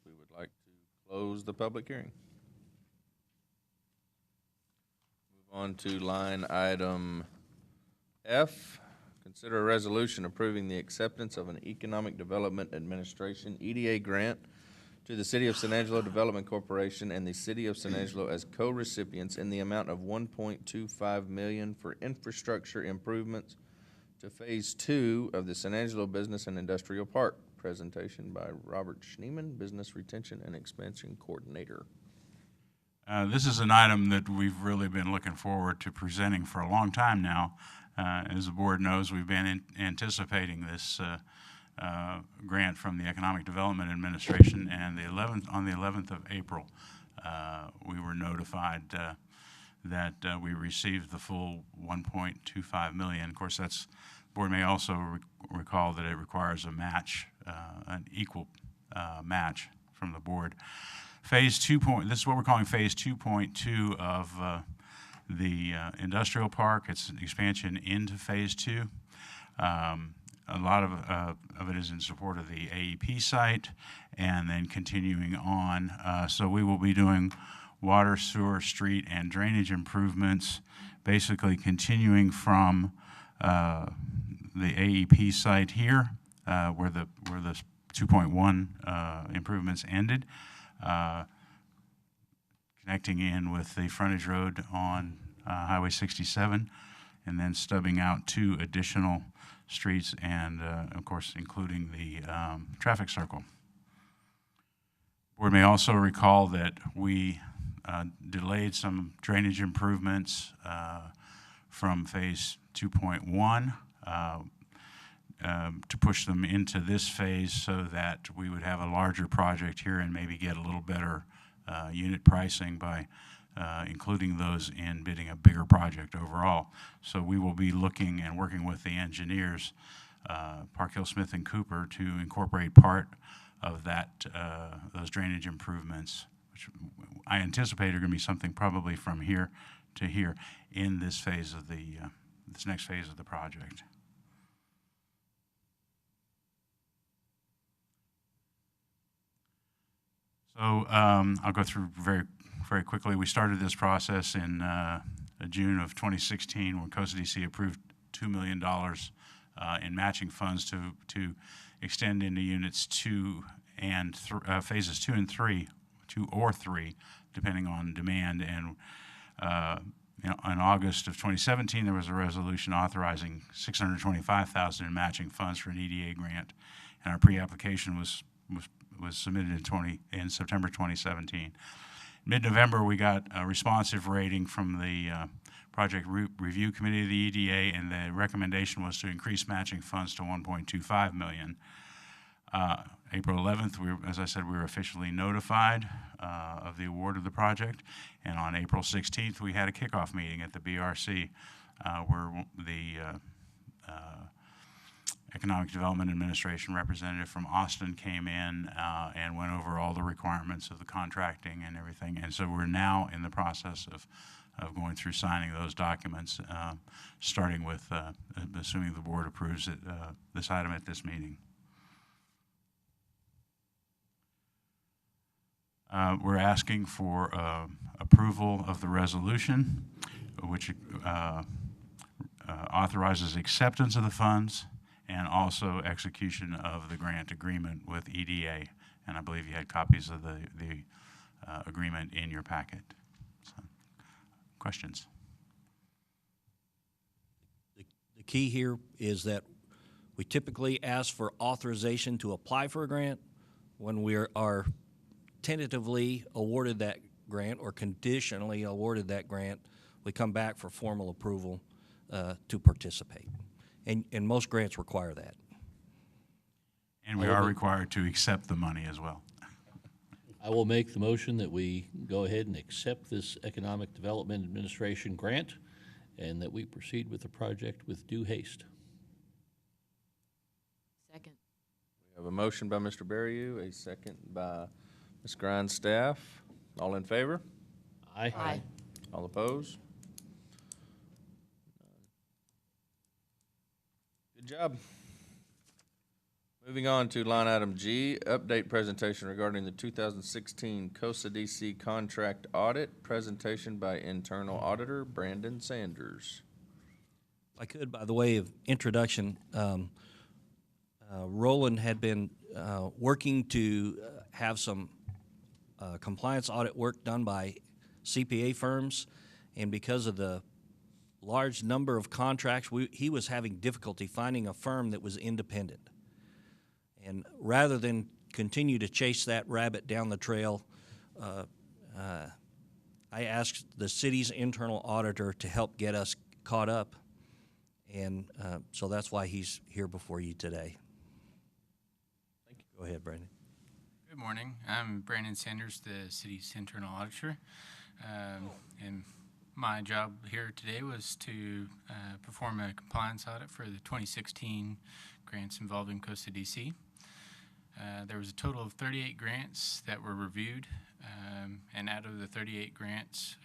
We would like to close the public hearing. Move on to line item F. Consider a resolution approving the acceptance of an Economic Development Administration EDA grant to the City of San Angelo Development Corporation and the City of San Angelo as co-recipients in the amount of $1.25 million for infrastructure improvements to Phase 2 of the San Angelo Business and Industrial Park. Presentation by Robert Schneeman, Business Retention and Expansion Coordinator. This is an item that we've really been looking forward to presenting for a long time now. As the board knows, we've been anticipating this grant from the Economic Development Administration, and on the 11th of April, we were notified that we received the full $1.25 million. Of course, the board may also recall that it requires a match, an equal match from the board. Phase 2. This is what we're calling Phase 2.2 of the industrial park. It's an expansion into Phase 2. a lot of it is in support of the AEP site, and then continuing on. So we will be doing water, sewer, street, and drainage improvements, basically continuing from the AEP site here, where the 2.1 improvements ended, connecting in with the frontage road on Highway 67, and then stubbing out 2 additional streets, and of course including the traffic circle. Board may also recall that we delayed some drainage improvements from phase 2.1 to push them into this phase so that we would have a larger project here and maybe get a little better unit pricing by including those in bidding a bigger project overall. So we will be looking and working with the engineers, Park Hill, Smith, and Cooper, to incorporate part of that, those drainage improvements, which I anticipate are going to be something probably from here to here in this phase of the, this next phase of the project. So I'll go through very quickly. We started this process in June of 2016 when COSA DC approved $2 million in matching funds to extend into units 2 and phases 2 and 3, 2 or 3, depending on demand. And you know, in August of 2017, there was a resolution authorizing $625,000 in matching funds for an EDA grant, and our pre-application was submitted in September 2017. Mid-November, we got a responsive rating from the Project Review Committee of the EDA, and the recommendation was to increase matching funds to $1.25 million. April 11th, as I said, we were officially notified of the award of the project, and on April 16th, we had a kickoff meeting at the BRC where the Economic Development Administration representative from Austin came in and went over all the requirements of the contracting and everything. And so we're now in the process of going through signing those documents, starting with assuming the board approves it, this item at this meeting. We're asking for approval of the resolution, which authorizes acceptance of the funds and also execution of the grant agreement with EDA. And I believe you had copies of the agreement in your packet. So, questions? The key here is that we typically ask for authorization to apply for a grant. When we are tentatively awarded that grant or conditionally awarded that grant, we come back for formal approval to participate. And most grants require that. And we are required to accept the money as well. I will make the motion that we go ahead and accept this Economic Development Administration grant and that we proceed with the project with due haste. Second. We have a motion by Mr. Berriew, a second by Ms. Grindstaff. All in favor? Aye. Aye. All opposed? Good job. Moving on to line item G, update presentation regarding the 2016 COSA DC contract audit, presentation by internal auditor Brandon Sanders. If I could, by the way of introduction, Roland had been working to have some compliance audit work done by CPA firms, and because of the large number of contracts, he was having difficulty finding a firm that was independent. And rather than continue to chase that rabbit down the trail, I asked the city's internal auditor to help get us caught up, and so that's why he's here before you today. Thank you. Go ahead, Brandon. Good morning. I'm Brandon Sanders, the city's internal auditor, and my job here today was to perform a compliance audit for the 2016 grants involving COSA DC. There was a total of 38 grants that were reviewed, and out of the 38 grants,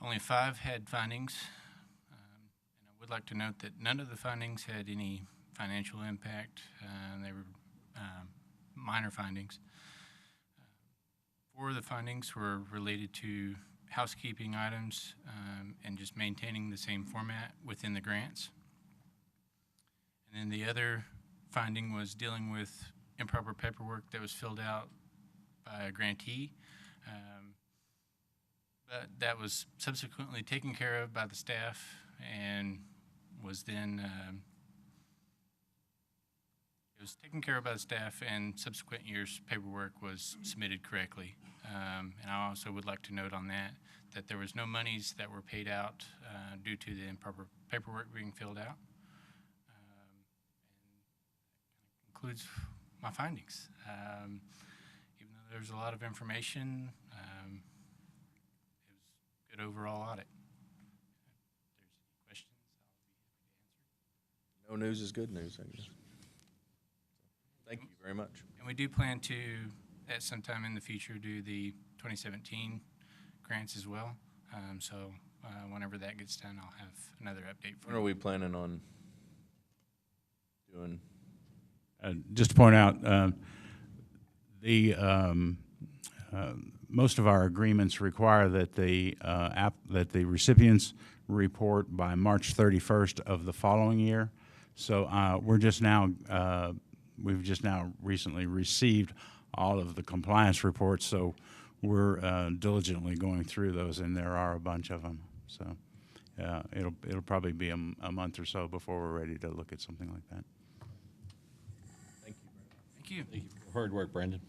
only 5 had findings. And I would like to note that none of the findings had any financial impact. They were minor findings. Four of the findings were related to housekeeping items and just maintaining the same format within the grants. And then the other finding was dealing with improper paperwork that was filled out by a grantee. But that was subsequently taken care of by the staff and was then it was taken care of by the staff, and subsequent years' paperwork was submitted correctly. And I also would like to note on that there was no monies that were paid out due to the improper paperwork being filled out. And that concludes my findings. Even though there's a lot of information, it was a good overall audit. If there's any questions, I'll be happy to answer. No news is good news, I guess. Thank you very much. And we do plan to, at some time in the future, do the 2017 grants as well. So whenever that gets done, I'll have another update for you. When are we planning on doing? Just to point out, most of our agreements require that the recipients report by March 31st of the following year. So we've just now recently received all of the compliance reports, so we're diligently going through those, and there are a bunch of them. So it'll probably be a month or so before we're ready to look at something like that. Thank you. Thank you. Thank you for your hard work, Brandon.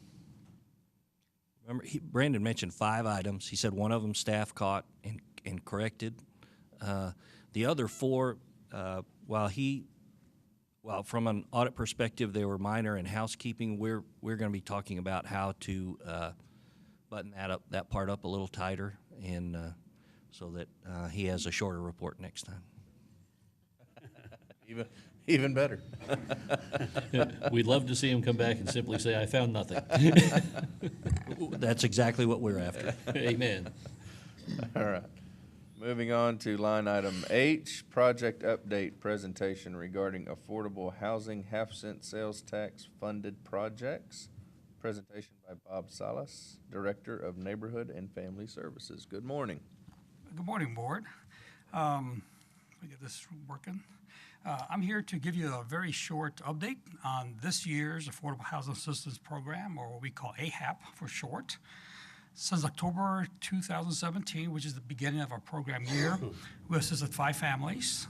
Remember, Brandon mentioned 5 items. He said one of them staff caught and corrected. The other 4, while from an audit perspective they were minor in housekeeping, we're going to be talking about how to button that part up a little tighter, and so that he has a shorter report next time. Even better. We'd love to see him come back and simply say, "I found nothing." That's exactly what we're after. Amen. All right. Moving on to line item H, project update presentation regarding affordable housing half-cent sales tax funded projects. Presentation by Bob Salas, Director of Neighborhood and Family Services. Good morning. Good morning, Board. Let me get this working. I'm here to give you a very short update on this year's Affordable Housing Assistance Program, or what we call AHAP for short. Since October 2017, which is the beginning of our program year, we assisted 5 families,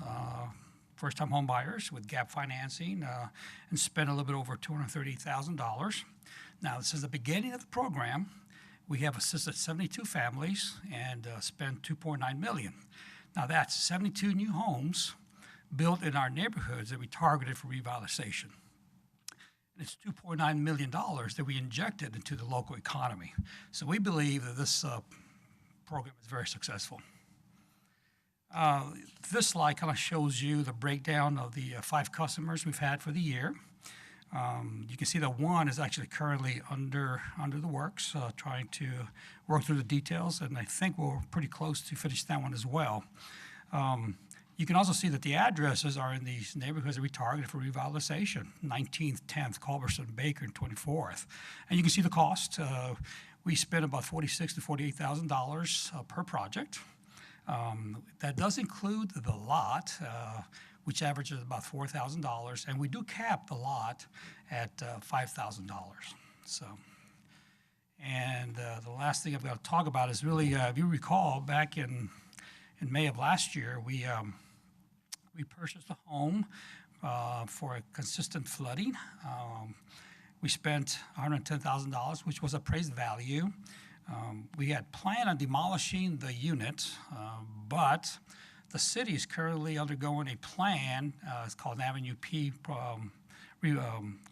first-time home buyers with gap financing, and spent a little bit over $230,000. Now, since the beginning of the program, we have assisted 72 families and spent $2.9 million. Now, that's 72 new homes built in our neighborhoods that we targeted for revitalization. It's $2.9 million that we injected into the local economy. So we believe that this program is very successful. This slide kind of shows you the breakdown of the 5 customers we've had for the year. You can see that 1 is actually currently under the works, trying to work through the details, and I think we're pretty close to finish that one as well. You can also see that the addresses are in these neighborhoods that we targeted for revitalization: 19th, 10th, Culberson, Baker, and 24th. And you can see the cost. We spent about $46,000 to $48,000 per project. That does include the lot, which averages about $4,000, and we do cap the lot at $5,000. So, and the last thing I've got to talk about is really, if you recall, back in May of last year, we purchased a home for a consistent flooding. We spent $110,000, which was appraised value. We had planned on demolishing the unit, but the city is currently undergoing a plan. It's called an Avenue P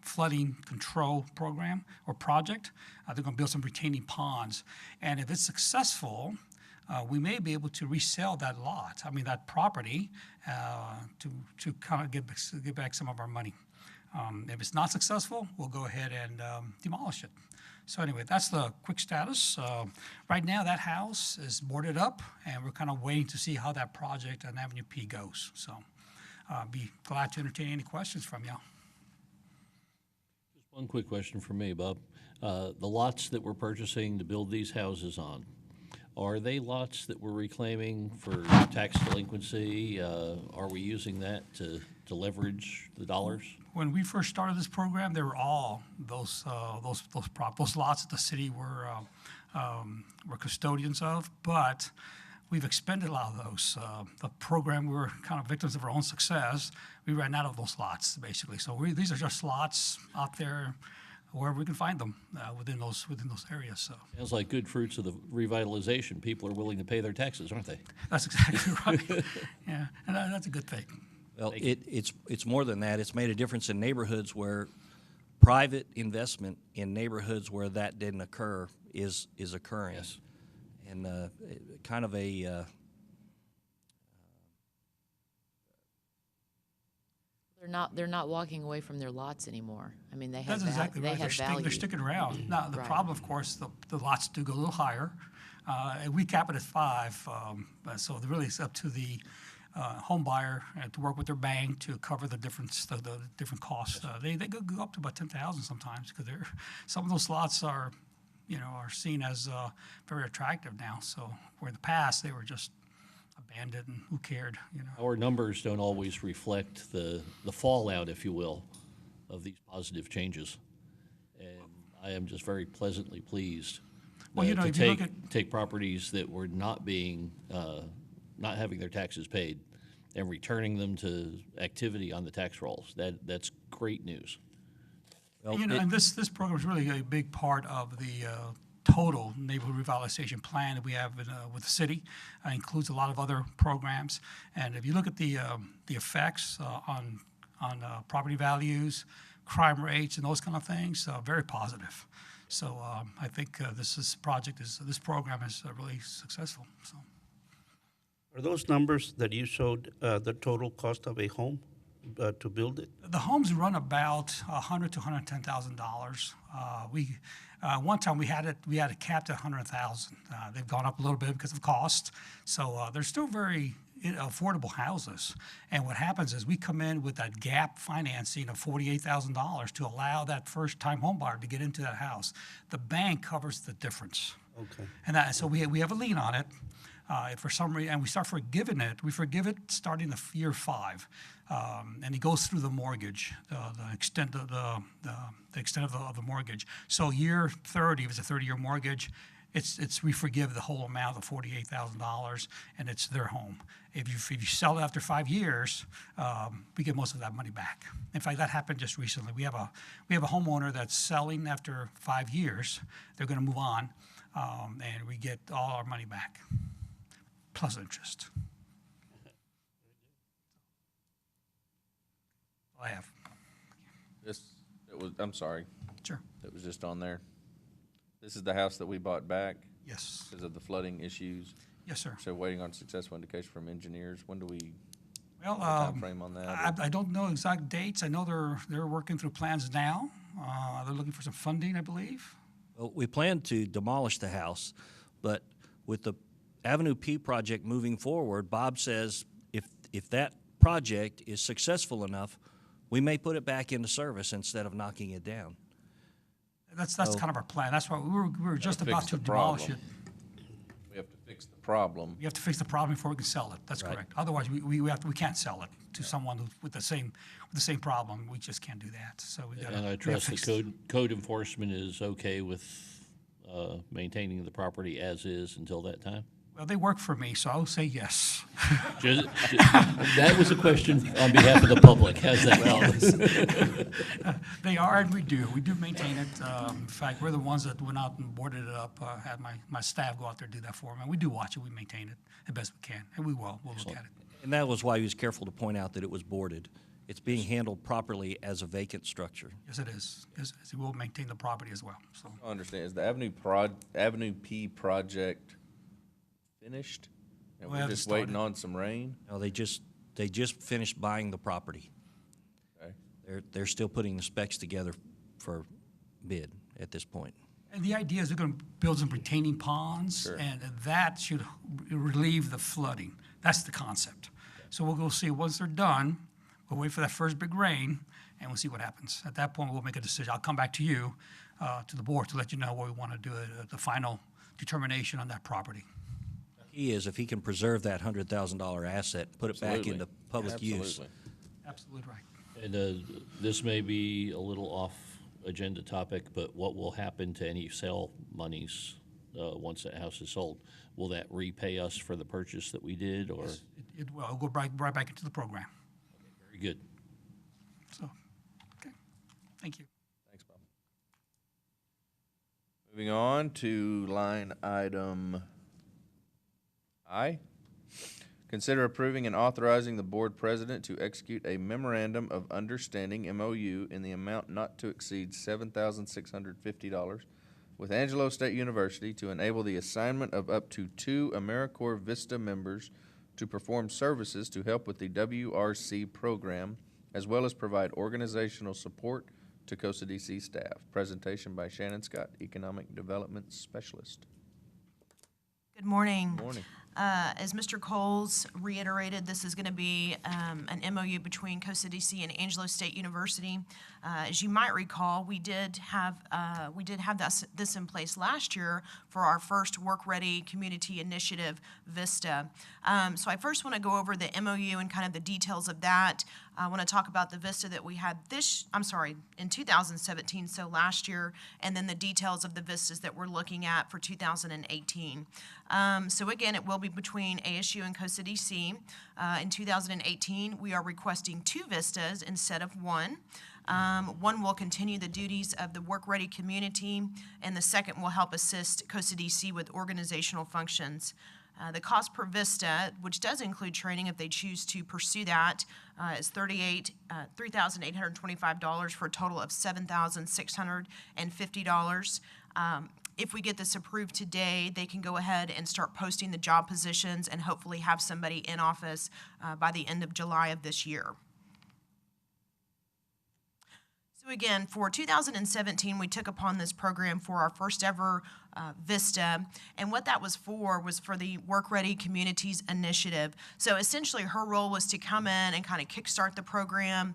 flooding control program or project. They're going to build some retaining ponds, and if it's successful, we may be able to resell that property, to kind of get back some of our money. If it's not successful, we'll go ahead and demolish it. So anyway, that's the quick status. Right now, that house is boarded up, and we're kind of waiting to see how that project on Avenue P goes. So be glad to entertain any questions from you. Just one quick question for me, Bob. The lots that we're purchasing to build these houses on, are they lots that we're reclaiming for tax delinquency? Are we using that to leverage the dollars? When we first started this program, they were all those lots that the city were custodians of, but we've expended a lot of those. The program, we were kind of victims of our own success. We ran out of those lots, basically. So these are just lots out there wherever we can find them within those areas. So Sounds like good fruits of the revitalization. People are willing to pay their taxes, aren't they? that's exactly right. Yeah, and that's a good thing. Well, it's more than that. It's made a difference in neighborhoods where private investment in neighborhoods where that didn't occur is occurring. Yes. And kind of a They're not walking away from their lots anymore. I mean, they have That's exactly right. value. They're sticking around. Now, the Right. problem, of course, the lots do go a little higher. And we cap it at 5, so really it's up to the home buyer to work with their bank to cover the difference, the different costs. They go up to about 10,000 sometimes because some of those lots are seen as very attractive now. So where in the past they were just abandoned and who cared, Our numbers don't always reflect the fallout, if you will, of these positive changes. And I am just very pleasantly pleased Well, to if you look at take properties that were not being, not having their taxes paid and returning them to activity on the tax rolls. That's great news. well, and this program is really a big part of the total neighborhood revitalization plan that we have with the city. Includes a lot of other programs. And if you look at the effects on property values, crime rates, and those kind of things, very positive. So I think this program is really successful. So. Are those numbers that you showed the total cost of a home to build it? The homes run about $100,000 to $110,000. One time we had it capped at $100,000. They've gone up a little bit because of cost, so they're still very affordable houses. And what happens is we come in with that gap financing of $48,000 to allow that first-time home buyer to get into that house. The bank covers the difference. Okay. And so we have a lien on it. If for some reason, and we start forgiving it, we forgive it starting the year 5, and it goes through the mortgage, the extent of the mortgage. So year 30, if it's a 30-year mortgage, we forgive the whole amount of $48,000, and it's their home. If you sell it after 5 years, we get most of that money back. In fact, that happened just recently. We have a homeowner that's selling after 5 years. They're going to move on, and we get all our money back. Plus interest. I have. I'm sorry. Sure. It was just on there. This is the house that we bought back? Yes. Because of the flooding issues? Yes, sir. So waiting on successful indication from engineers. When do we, Well, timeframe on that? I don't know exact dates. I know they're working through plans now. They're looking for some funding, I believe. Well, we plan to demolish the house, but with the Avenue P project moving forward, Bob says if that project is successful enough, we may put it back into service instead of knocking it down. That's kind of our plan. That's why we were just about to demolish it. We have to fix the problem. You have to fix the problem before we can sell it. That's correct. Otherwise, we can't sell it to someone with the same problem. We just can't do that. So we got. And I trust the code enforcement is okay with maintaining the property as is until that time? Well, they work for me, so I'll say yes. That was a question on behalf of the public. How's that? They are, and we do. We do maintain it. In fact, we're the ones that went out and boarded it up, had my staff go out there and do that for me. We do watch it. We maintain it the best we can, and we will. We'll look at it. And that was why he was careful to point out that it was boarded. It's being handled properly as a vacant structure. Yes, it is. Yes, we'll maintain the property as well. So. I understand. Is the Avenue P project finished? And we're just waiting on some rain? No, they just finished buying the property. Okay. They're still putting the specs together for bid at this point. And the idea is they're going to build some retaining ponds, and that should relieve the flooding. That's the concept. So we'll go see once they're done. We'll wait for that first big rain, and we'll see what happens. At that point, we'll make a decision. I'll come back to you, to the board, to let you know what we want to do, the final determination on that property. He is, if he can preserve that $100,000 asset, put it back Absolutely. into public use. Absolutely. Absolutely right. And this may be a little off agenda topic, but what will happen to any sale monies once that house is sold? Will that repay us for the purchase that we did, or? It will go right back into the program. Very good. So, okay, thank you. Thanks, Bob. Moving on to line item I. Consider approving and authorizing the board president to execute a memorandum of understanding, MOU, in the amount not to exceed $7,650 with Angelo State University to enable the assignment of up to 2 AmeriCorps Vista members to perform services to help with the WRC program, as well as provide organizational support to COSA DC staff. Presentation by Shannon Scott, Economic Development Specialist. Good morning. Good morning. As Mr. Coles reiterated, this is going to be an MOU between COSA DC and Angelo State University. As you might recall, we did have this in place last year for our first Work Ready Community Initiative, VISTA. So I first want to go over the MOU and kind of the details of that. I want to talk about the VISTA that we had in 2017, so last year, and then the details of the VISTAs that we're looking at for 2018. So again, it will be between ASU and COSA DC. In 2018, we are requesting 2 VISTAs instead of 1. One will continue the duties of the Work Ready community, and the second will help assist COSA DC with organizational functions. The cost per VISTA, which does include training if they choose to pursue that, is $3,825 for a total of $7,650. If we get this approved today, they can go ahead and start posting the job positions and hopefully have somebody in office by the end of July of this year. So again, for 2017, we took upon this program for our first ever VISTA, and what that was for the Work Ready Communities Initiative. So essentially, her role was to come in and kind of kickstart the program,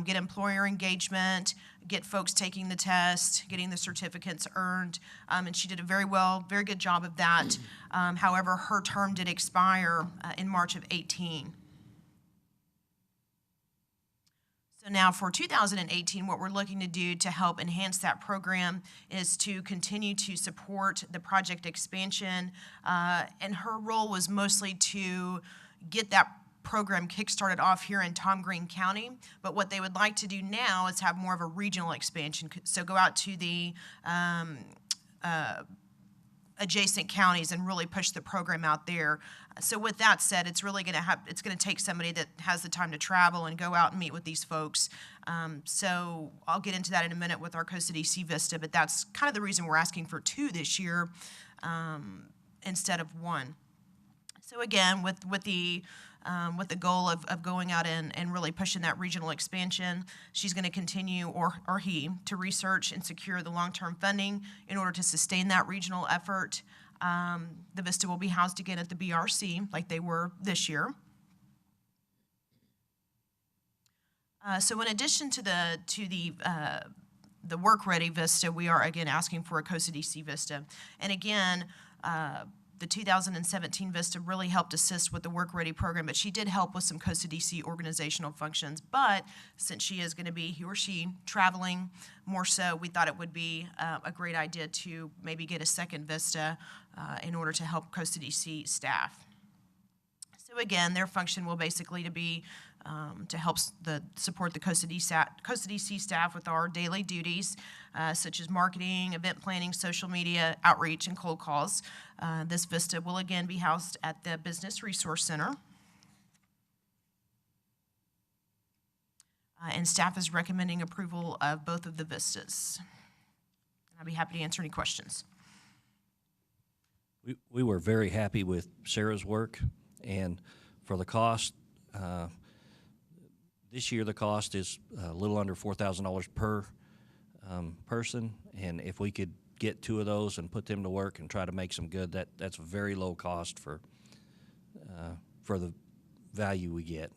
get employer engagement, get folks taking the test, getting the certificates earned, and she did a very good job of that. However, her term did expire in March of 18. So now for 2018, what we're looking to do to help enhance that program is to continue to support the project expansion. And her role was mostly to get that program kickstarted off here in Tom Green County. But what they would like to do now is have more of a regional expansion. So go out to the adjacent counties and really push the program out there. So with that said, it's really going to take somebody that has the time to travel and go out and meet with these folks. So I'll get into that in a minute with our COSA DC VISTA, but that's kind of the reason we're asking for 2 this year instead of 1. So again, with the goal of going out and really pushing that regional expansion, she's going to continue, or he, to research and secure the long-term funding in order to sustain that regional effort. The VISTA will be housed again at the BRC like they were this year. So in addition to the Work Ready VISTA, we are again asking for a COSA DC VISTA. And again, the 2017 VISTA really helped assist with the Work Ready program, but she did help with some COSA DC organizational functions. But since she is going to be, he or she, traveling more so, we thought it would be a great idea to maybe get a second VISTA in order to help COSA DC staff. So again, their function will basically to be to help support the COSA DC staff with our daily duties, such as marketing, event planning, social media, outreach, and cold calls. This VISTA will again be housed at the Business Resource Center. And staff is recommending approval of both of the VISTAs. I'll be happy to answer any questions. We were very happy with Sarah's work, and for the cost, this year the cost is a little under $4,000 per person, and if we could get 2 of those and put them to work and try to make some good, that's a very low cost for the value we get.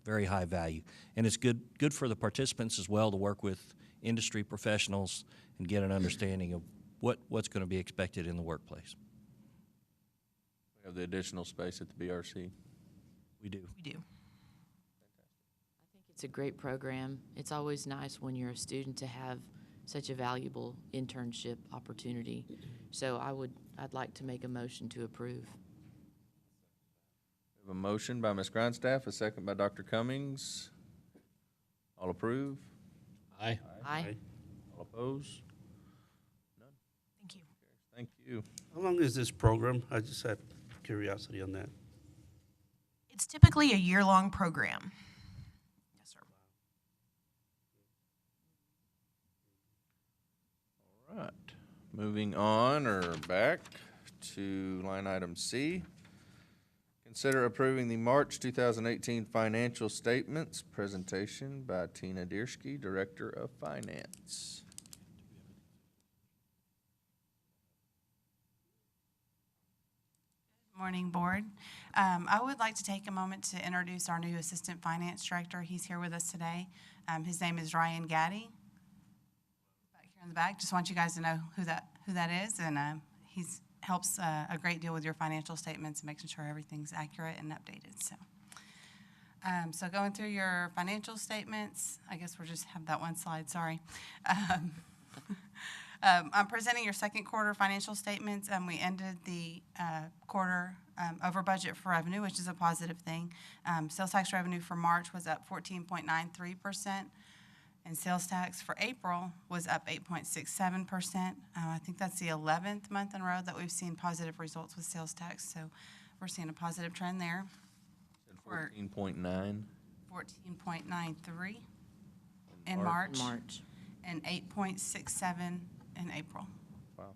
very high value. And it's good for the participants as well to work with industry professionals and get an understanding of what's going to be expected in the workplace. We have the additional space at the BRC. We do. We do. I think it's a great program. It's always nice when you're a student to have such a valuable internship opportunity. So I'd like to make a motion to approve. We have a motion by Ms. Grindstaff, a second by Dr. Cummings. All approve? Aye. Aye. All oppose? Thank you. Thank you. How long is this program? I just have curiosity on that. It's typically a year-long program. Yes, sir. All right. Moving on or back to line item C. Consider approving the March 2018 financial statements presentation by Tina Diersky, Director of Finance. Morning, Board. I would like to take a moment to introduce our new Assistant Finance Director. He's here with us today. His name is Ryan Gaddy. Back here in the back. Just want you guys to know who that is, and he's helps a great deal with your financial statements and making sure everything's accurate and updated. So going through your financial statements, I guess we'll just have that one slide, sorry. I'm presenting your second quarter financial statements. We ended the quarter over budget for revenue, which is a positive thing. Sales tax revenue for March was up 14.93%, and sales tax for April was up 8.67%. I think that's the 11th month in a row that we've seen positive results with sales tax, so we're seeing a positive trend there. 14.9. 14.93 in March. And 8.67 in April. Wow.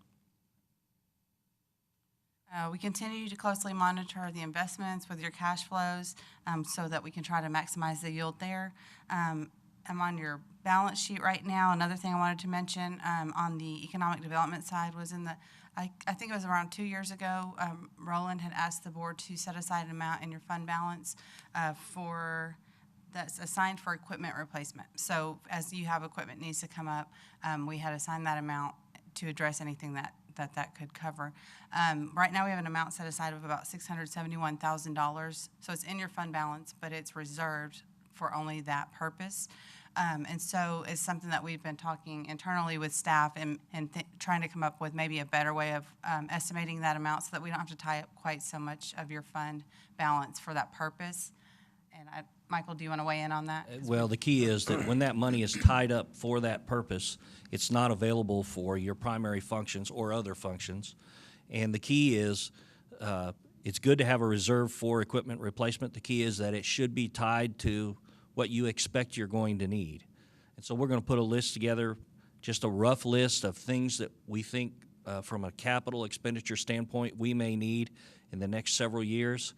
We continue to closely monitor the investments with your cash flows so that we can try to maximize the yield there. I'm on your balance sheet right now. Another thing I wanted to mention on the economic development side was I think it was around 2 years ago, Roland had asked the board to set aside an amount in your fund balance that's assigned for equipment replacement. So as you have equipment needs to come up, we had assigned that amount to address anything that could cover. Right now we have an amount set aside of about $671,000. So it's in your fund balance, but it's reserved for only that purpose. And so it's something that we've been talking internally with staff and trying to come up with maybe a better way of estimating that amount so that we don't have to tie up quite so much of your fund balance for that purpose. And Michael, do you want to weigh in on that? Well, the key is that when that money is tied up for that purpose, it's not available for your primary functions or other functions. And the key is it's good to have a reserve for equipment replacement. The key is that it should be tied to what you expect you're going to need. And so we're going to put a list together, just a rough list of things that we think from a capital expenditure standpoint we may need in the next several years.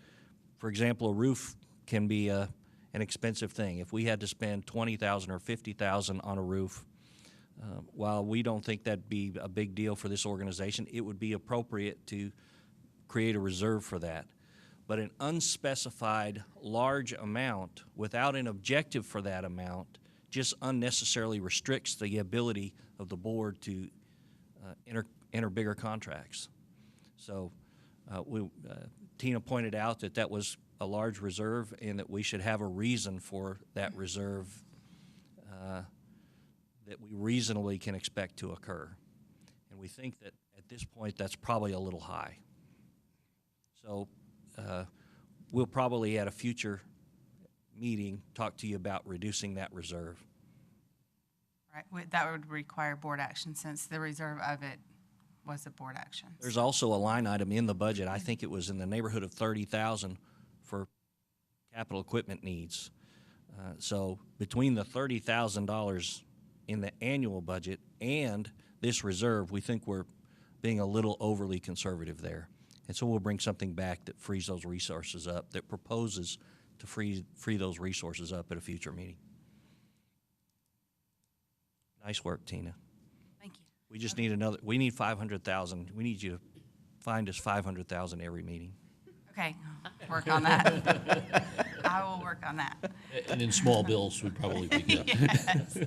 For example, a roof can be an expensive thing. If we had to spend $20,000 or $50,000 on a roof, while we don't think that'd be a big deal for this organization, it would be appropriate to create a reserve for that. But an unspecified large amount without an objective for that amount just unnecessarily restricts the ability of the board to enter bigger contracts. So Tina pointed out that was a large reserve and that we should have a reason for that reserve that we reasonably can expect to occur. And we think that at this point that's probably a little high. So we'll probably at a future meeting talk to you about reducing that reserve. Right, that would require board action since the reserve of it was a board action. There's also a line item in the budget, I think it was in the neighborhood of $30,000 for capital equipment needs. So between the $30,000 in the annual budget and this reserve, we think we're being a little overly conservative there. And so we'll bring something back that frees those resources up, that proposes to free those resources up at a future meeting. Nice work, Tina. Thank you. We just need we need 500,000. We need you to find us 500,000 every meeting. Okay, work on that. I will work on that. And in small bills would probably be good. Yes.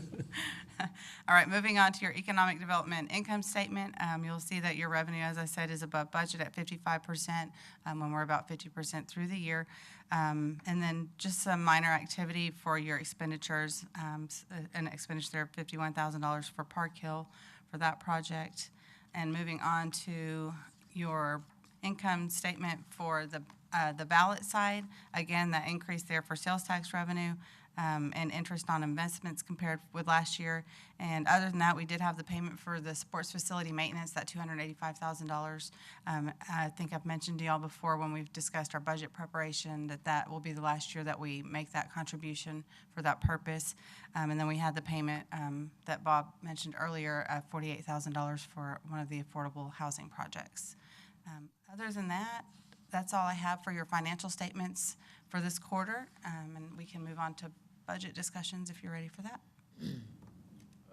All right, moving on to your economic development income statement. You'll see that your revenue, as I said, is above budget at 55%, when we're about 50% through the year. And then just some minor activity for your expenditures, an expenditure of $51,000 for Park Hill for that project. And moving on to your income statement for the ballot side, again, that increase there for sales tax revenue, and interest on investments compared with last year. And other than that, we did have the payment for the sports facility maintenance, that $285,000. I think I've mentioned to y'all before when we've discussed our budget preparation that will be the last year that we make that contribution for that purpose. And then we had the payment that Bob mentioned earlier, $48,000 for one of the affordable housing projects. Other than that, that's all I have for your financial statements for this quarter, and we can move on to budget discussions if you're ready for that.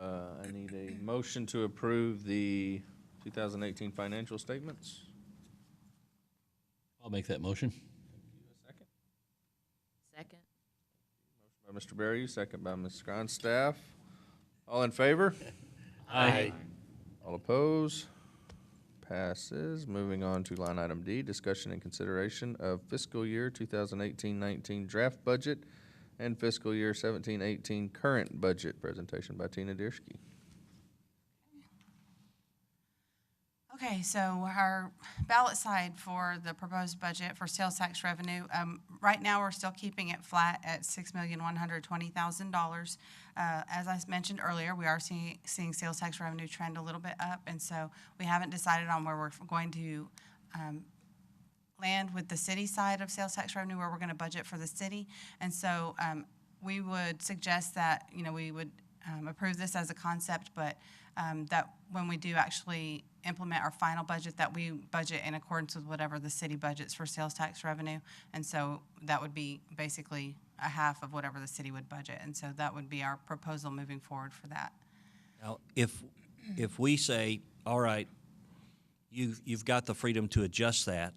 I need a motion to approve the 2018 financial statements. I'll make that motion. Second. Second. By Mr. Berry, second by Ms. Grindstaff. All in favor? Aye. All opposed? Passes. Moving on to line item D, discussion and consideration of fiscal year 2018-19 draft budget and fiscal year 17-18 current budget. Presentation by Tina Dierski. Okay, so our ballot side for the proposed budget for sales tax revenue, right now we're still keeping it flat at $6,120,000. As I mentioned earlier, we are seeing sales tax revenue trend a little bit up, and so we haven't decided on where we're going to land with the city side of sales tax revenue, where we're going to budget for the city. And so we would suggest that, we would approve this as a concept, but that when we do actually implement our final budget, that we budget in accordance with whatever the city budgets for sales tax revenue. And so that would be basically a half of whatever the city would budget. And so that would be our proposal moving forward for that. Now, if we say, all right, you've got the freedom to adjust that,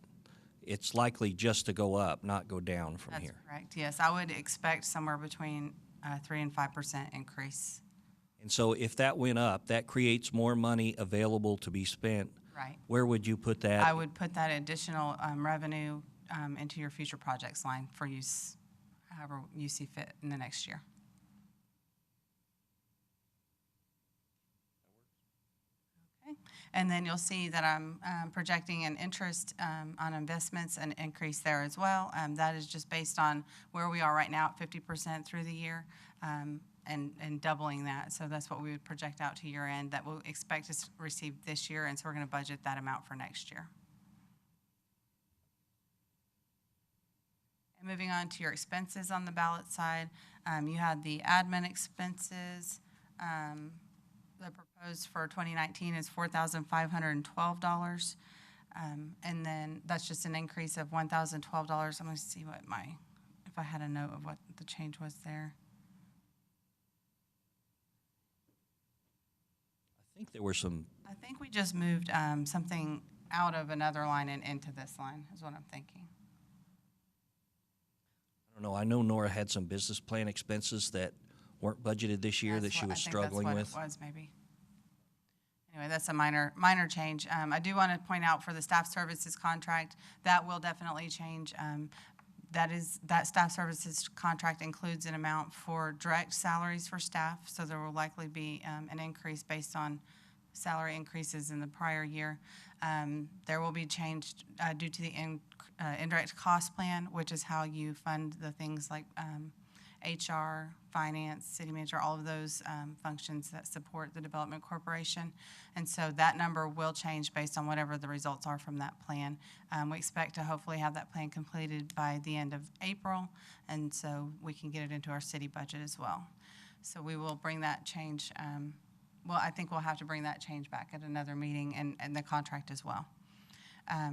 it's likely just to go up, not go down from here. That's correct, yes. I would expect somewhere between 3 and 5% increase. And so if that went up, that creates more money available to be spent. Right. Where would you put that? I would put that additional revenue into your future projects line for use however you see fit in the next year. Okay. And then you'll see that I'm projecting an interest on investments, an increase there as well. That is just based on where we are right now at 50% through the year. And doubling that. So that's what we would project out to year end that we'll expect to receive this year, and so we're going to budget that amount for next year. And moving on to your expenses on the ballot side, you had the admin expenses. The proposed for 2019 is $4,512. And then that's just an increase of $1,012. I'm going to see if I had a note of what the change was there. I think there were some. I think we just moved something out of another line and into this line, is what I'm thinking. I don't know. I know Nora had some business plan expenses that weren't budgeted this year that she was struggling with. That's what it was, maybe. Anyway, that's a minor change. I do want to point out for the staff services contract, that will definitely change. That staff services contract includes an amount for direct salaries for staff, so there will likely be an increase based on salary increases in the prior year. There will be change due to the indirect cost plan, which is how you fund the things like HR, finance, city manager, all of those functions that support the development corporation. And so that number will change based on whatever the results are from that plan. We expect to hopefully have that plan completed by the end of April, and so we can get it into our city budget as well. So we will bring that change, I think we'll have to bring that change back at another meeting, and the contract as well.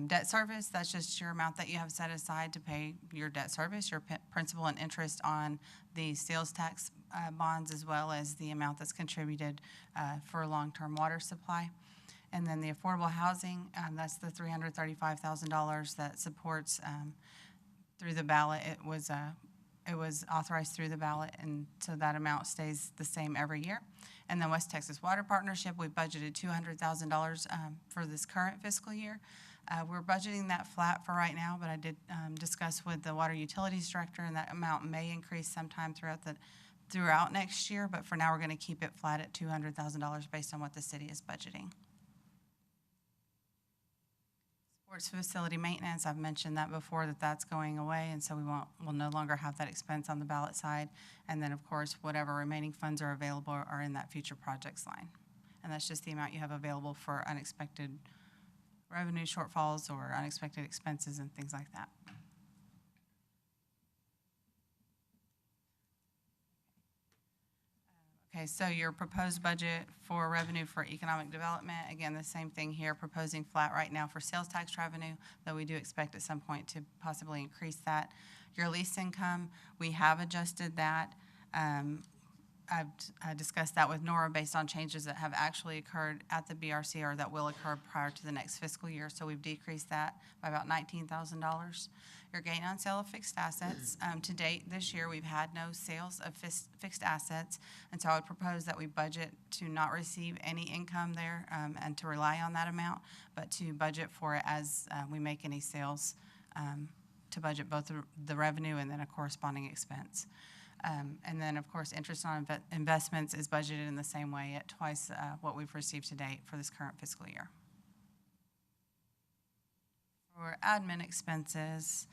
Debt service, that's just your amount that you have set aside to pay your debt service, your principal and interest on the sales tax bonds, as well as the amount that's contributed for long-term water supply. And then the affordable housing, that's the $335,000 that supports through the ballot. It was it was authorized through the ballot, and so that amount stays the same every year. And then West Texas Water Partnership, we budgeted $200,000 for this current fiscal year. We're budgeting that flat for right now, but I did discuss with the Water Utilities Director, and that amount may increase sometime throughout next year, but for now, we're going to keep it flat at $200,000 based on what the city is budgeting. Sports facility maintenance, I've mentioned that before, that's going away, and so we'll no longer have that expense on the ballot side. And then, of course, whatever remaining funds are available are in that future projects line. And that's just the amount you have available for unexpected revenue shortfalls or unexpected expenses and things like that. Okay, so your proposed budget for revenue for economic development, again, the same thing here, proposing flat right now for sales tax revenue, though we do expect at some point to possibly increase that. Your lease income, we have adjusted that. I've discussed that with Nora based on changes that have actually occurred at the BRC or that will occur prior to the next fiscal year. So we've decreased that by about $19,000. Your gain on sale of fixed assets, to date this year, we've had no sales of fixed assets. And so I would propose that we budget to not receive any income there and to rely on that amount, but to budget for it as we make any sales, to budget both the revenue and then a corresponding expense. And then, of course, interest on investments is budgeted in the same way at twice what we've received to date for this current fiscal year. For admin expenses,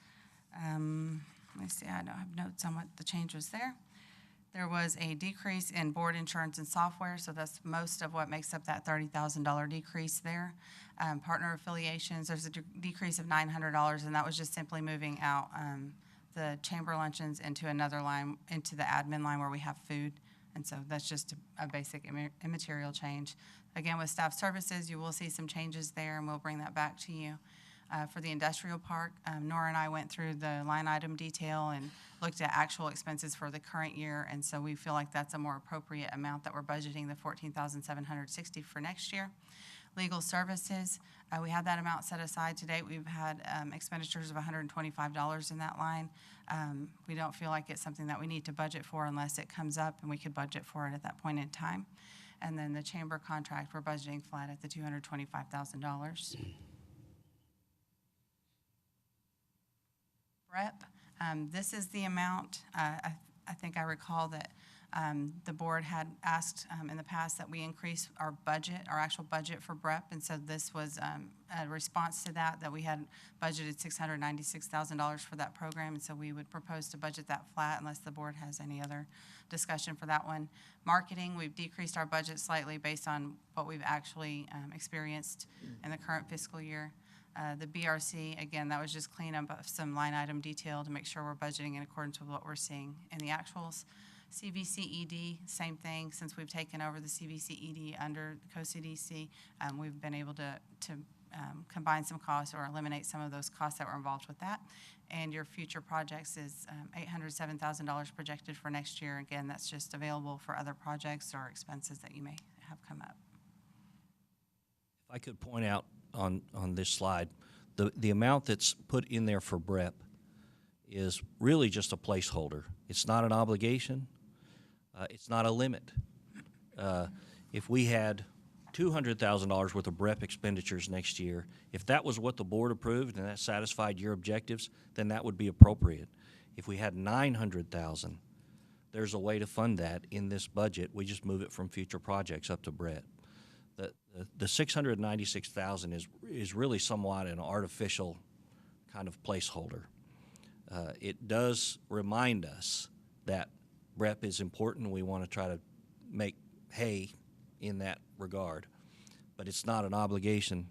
let me see, I don't have notes on what the change was there. There was a decrease in board insurance and software, so that's most of what makes up that $30,000 decrease there. Partner affiliations, there's a decrease of $900, and that was just simply moving out the chamber luncheons into another line, into the admin line where we have food. And so that's just a basic immaterial change. Again, with staff services, you will see some changes there, and we'll bring that back to you. For the industrial park, Nora and I went through the line item detail and looked at actual expenses for the current year, and so we feel like that's a more appropriate amount that we're budgeting, the $14,760 for next year. Legal services, we have that amount set aside to date. We've had expenditures of $125 in that line. We don't feel like it's something that we need to budget for unless it comes up, and we could budget for it at that point in time. And then the chamber contract, we're budgeting flat at the $225,000. Rep, this is the amount, I think I recall that the board had asked in the past that we increase our budget, our actual budget for BREP, and so this was a response to that we had budgeted $696,000 for that program, and so we would propose to budget that flat unless the board has any other discussion for that one. Marketing, we've decreased our budget slightly based on what we've actually experienced in the current fiscal year. The BRC, again, that was just clean up of some line item detail to make sure we're budgeting in accordance with what we're seeing in the actuals. CVCED, same thing. Since we've taken over the CVCED under COCDC, we've been able to combine some costs or eliminate some of those costs that were involved with that. And your future projects is $807,000 projected for next year. Again, that's just available for other projects or expenses that you may have come up. If I could point out on this slide, the amount that's put in there for BREP is really just a placeholder. It's not an obligation. It's not a limit. If we had $200,000 worth of BREP expenditures next year, if that was what the board approved and that satisfied your objectives, then that would be appropriate. If we had $900,000, there's a way to fund that in this budget. We just move it from future projects up to BREP. The $696,000 is really somewhat an artificial kind of placeholder. It does remind us that BREP is important. We want to try to make hay in that regard, but it's not an obligation.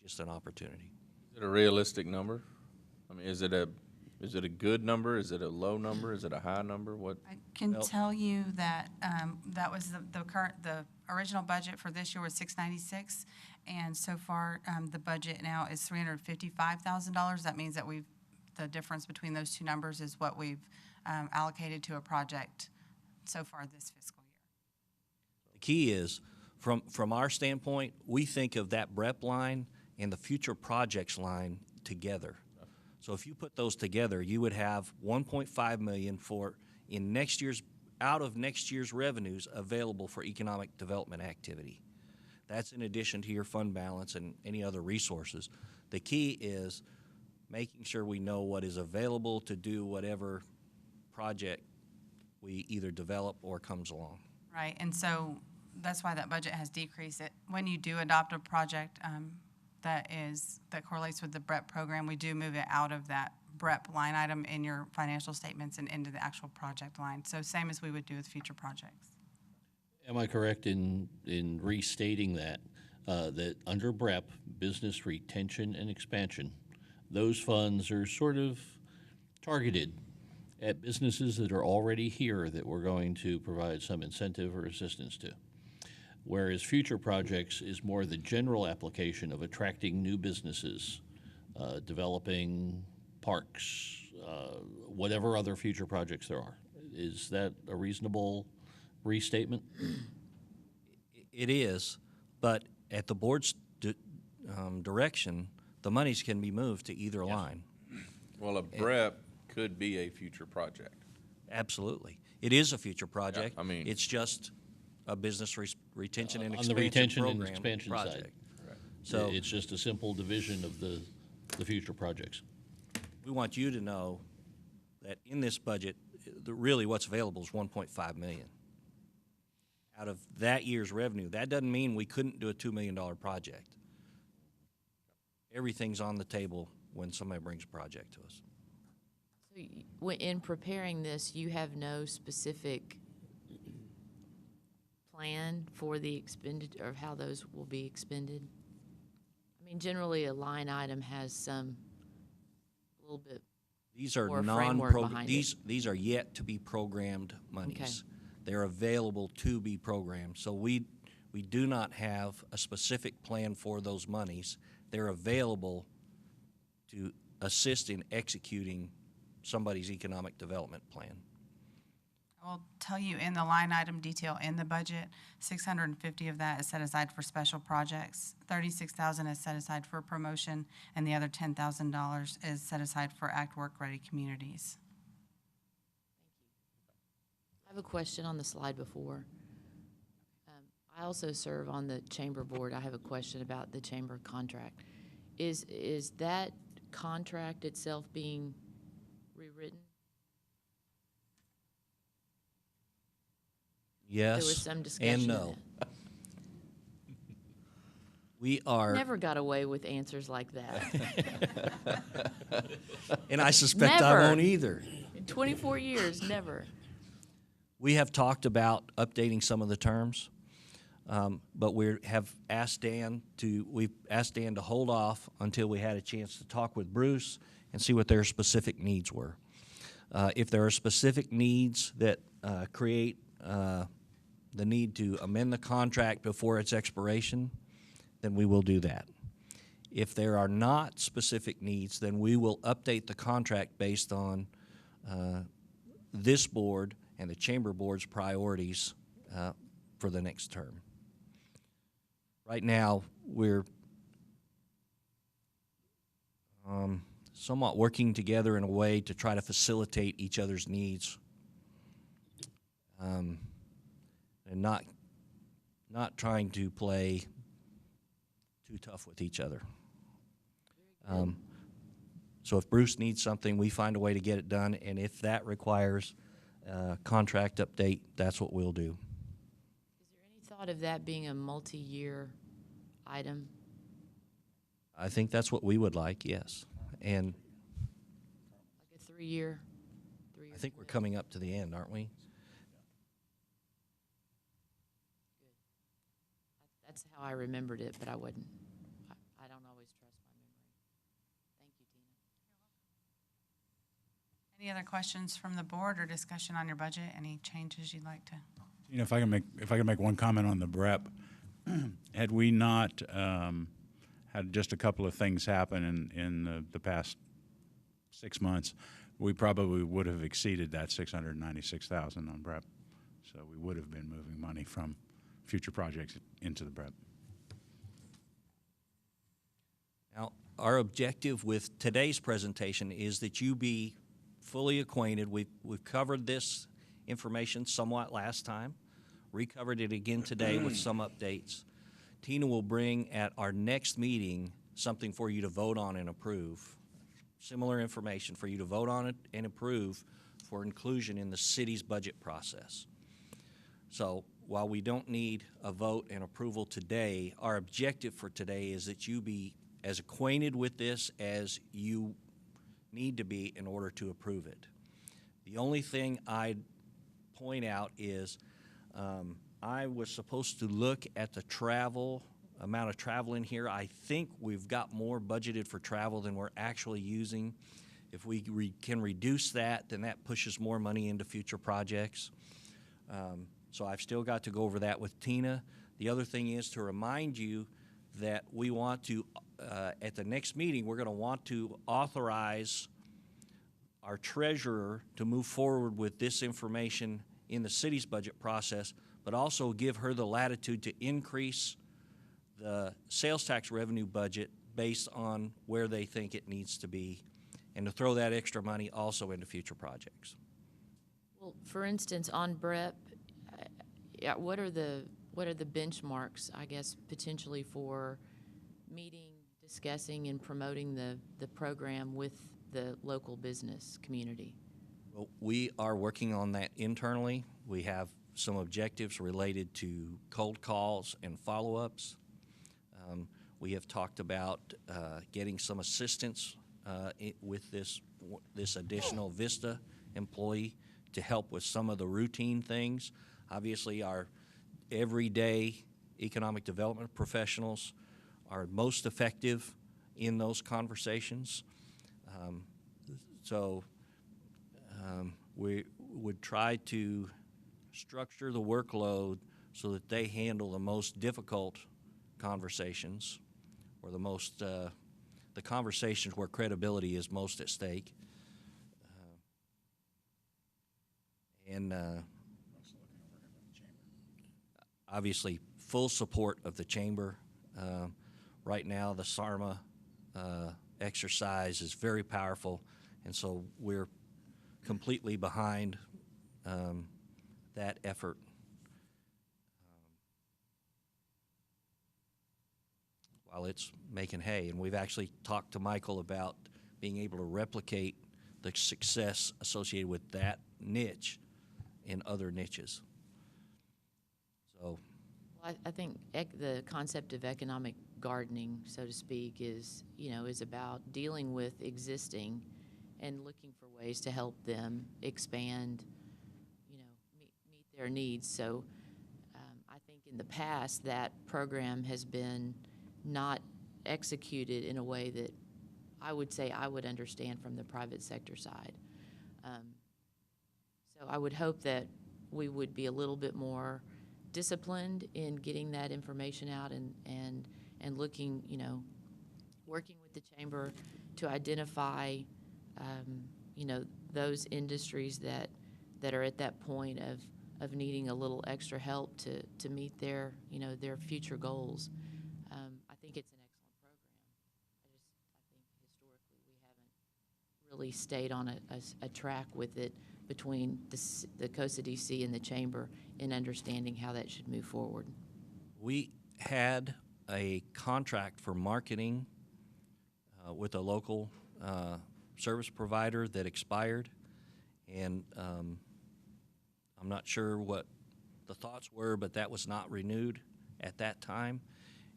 It's just an opportunity. Is it a realistic number? I mean, is it a good number? Is it a low number? Is it a high number? What? I can tell you that that was the original budget for this year was $696, and so far the budget now is $355,000. That means that the difference between those two numbers is what we've allocated to a project so far this fiscal year. The key is, from our standpoint, we think of that BREP line and the future projects line together. So if you put those together, you would have 1.5 million out of next year's revenues available for economic development activity. That's in addition to your fund balance and any other resources. The key is making sure we know what is available to do whatever project we either develop or comes along. Right, and so that's why that budget has decreased. When you do adopt a project that correlates with the BREP program, we do move it out of that BREP line item in your financial statements and into the actual project line. So same as we would do with future projects. Am I correct in restating that, that under BREP, business retention and expansion, those funds are sort of targeted at businesses that are already here that we're going to provide some incentive or assistance to? Whereas future projects is more the general application of attracting new businesses, developing parks, whatever other future projects there are. Is that a reasonable restatement? It is, but at the board's direction, the monies can be moved to either line. Well, a BREP could be a future project. Absolutely. It is a future project. Yeah, I mean, it's just a business retention and On expansion the retention and program expansion side. project. Correct. So it's just a simple division of the future projects. we want you to know that in this budget, really what's available is 1.5 million. Out of that year's revenue, that doesn't mean we couldn't do a $2 million project. Everything's on the table when somebody brings a project to us. So in preparing this, you have no specific plan for the expended, or how those will be expended? I mean, generally, a line item has some, a little bit These are more framework non-program, behind it. these are yet to be programmed monies. Okay. They're available to be programmed. So we do not have a specific plan for those monies. They're available to assist in executing somebody's economic development plan. I will tell you in the line item detail in the budget, 650 of that is set aside for special projects, 36,000 is set aside for promotion, and the other $10,000 is set aside for Act Work Ready communities. I have a question on the slide before. I also serve on the chamber board. I have a question about the chamber contract. Is that contract itself being rewritten? Yes There was some discussion and in no. We are, Never got away with answers like that. and I suspect I Never. won't either. In 24 years, never. We have talked about updating some of the terms, but we've asked Dan to hold off until we had a chance to talk with Bruce and see what their specific needs were. If there are specific needs that create the need to amend the contract before its expiration, then we will do that. If there are not specific needs, then we will update the contract based on this board and the chamber board's priorities for the next term. Right now, we're somewhat working together in a way to try to facilitate each other's needs, and not trying to play too tough with each other. So if Bruce needs something, we find a way to get it done, and if that requires contract update, that's what we'll do. Is there any thought of that being a multi-year item? I think that's what we would like, yes. And Like a three-year? I think we're coming up to the end, aren't we? That's how I remembered it, but I wouldn't. I don't always trust my memory. Thank you, Tina. Any other questions from the board or discussion on your budget? Any changes you'd like to? You know, if I can make one comment on the BREP, had we not had just a couple of things happen in the past 6 months, we probably would have exceeded that $696,000 on BREP. So we would have been moving money from future projects into the BREP. Now, our objective with today's presentation is that you be fully acquainted. We've covered this information somewhat last time, recovered it again today with some updates. Tina will bring at our next meeting something for you to vote on and approve. Similar information for you to vote on it and approve for inclusion in the city's budget process. So while we don't need a vote and approval today, our objective for today is that you be as acquainted with this as you need to be in order to approve it. The only thing I'd point out is I was supposed to look at the amount of travel in here. I think we've got more budgeted for travel than we're actually using. If we can reduce that, then that pushes more money into future projects. So I've still got to go over that with Tina. The other thing is to remind you that we want to, at the next meeting, we're going to want to authorize our treasurer to move forward with this information in the city's budget process, but also give her the latitude to increase the sales tax revenue budget based on where they think it needs to be, and to throw that extra money also into future projects. Well, for instance, on BREP, what are the benchmarks, I guess, potentially for meeting, discussing, and promoting the program with the local business community? Well, we are working on that internally. We have some objectives related to cold calls and follow-ups. We have talked about getting some assistance with this additional VISTA employee to help with some of the routine things. Obviously, our everyday economic development professionals are most effective in those conversations. We would try to structure the workload so that they handle the most difficult conversations, or the conversations where credibility is most at stake. Obviously, full support of the chamber. Right now, the SARMA exercise is very powerful, and so we're completely behind that effort. While it's making hay, and we've actually talked to Michael about being able to replicate the success associated with that niche in other niches. So, Well, I think the concept of economic gardening, so to speak, is about dealing with existing and looking for ways to help them expand, meet their needs. So I think in the past that program has been not executed in a way that I would say I would understand from the private sector side. So I would hope that we would be a little bit more disciplined in getting that information out and looking, working with the chamber to identify, those industries that are at that point of needing a little extra help to meet their future goals. I think it's an excellent program. I think historically we haven't really stayed on a track with it between the COSA DC and the chamber in understanding how that should move forward. We had a contract for marketing with a local service provider that expired, and I'm not sure what the thoughts were, but that was not renewed at that time.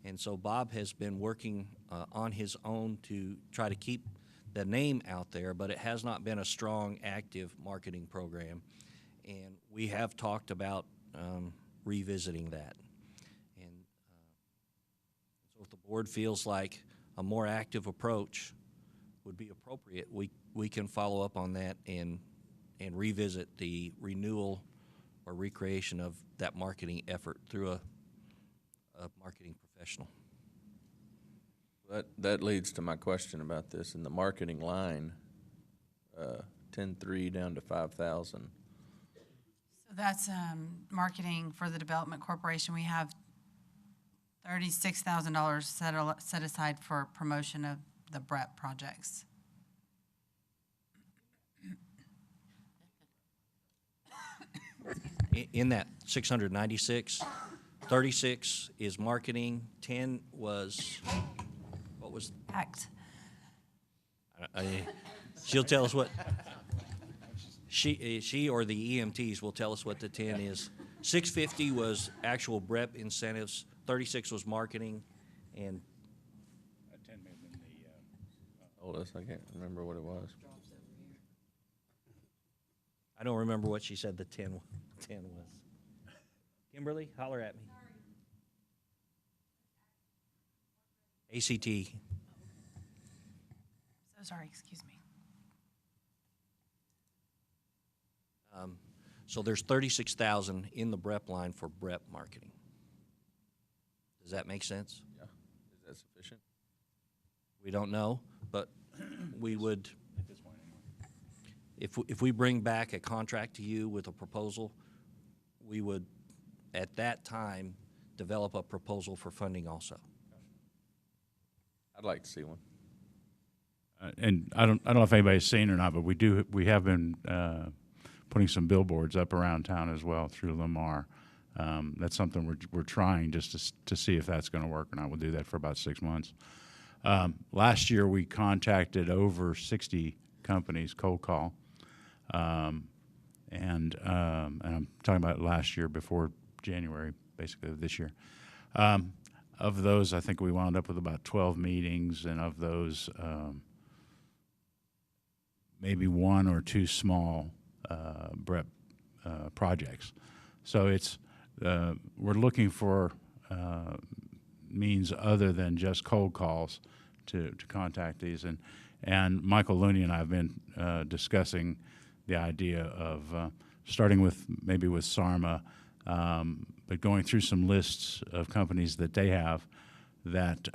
And so Bob has been working on his own to try to keep the name out there, but it has not been a strong, active marketing program. And we have talked about revisiting that. And so if the board feels like a more active approach would be appropriate, we can follow up on that and revisit the renewal or recreation of that marketing effort through a marketing professional. That leads to my question about this. In the marketing line, 10.3 down to 5,000. So that's marketing for the Development Corporation. We have $36,000 set aside for promotion of the BREP projects. In that 696, 36 is marketing, 10 was, what was? Act. She'll tell us what, she or the EMTs will tell us what the 10 is. 650 was actual BREP incentives, 36 was marketing, and 10 may have been the, Hold us, I can't remember what it was. I don't remember what she said the 10 was. Kimberly, holler at me. ACT. So sorry, excuse me. So there's 36,000 in the BREP line for BREP marketing. Does that make sense? Yeah. Is that sufficient? We don't know, but we would, if we bring back a contract to you with a proposal, we would, at that time, develop a proposal for funding also. I'd like to see one. and I don't know if anybody's seen or not, but we have been putting some billboards up around town as well through Lamar. That's something we're trying just to see if that's going to work or not. We'll do that for about 6 months. Last year we contacted over 60 companies, cold call, and I'm talking about last year before January, basically of this year. Of those, I think we wound up with about 12 meetings, and of those, maybe 1 or 2 small BREP projects. So it's we're looking for means other than just cold calls to contact these, and Michael Looney and I have been discussing the idea of starting with maybe with SARMA, but going through some lists of companies that they have that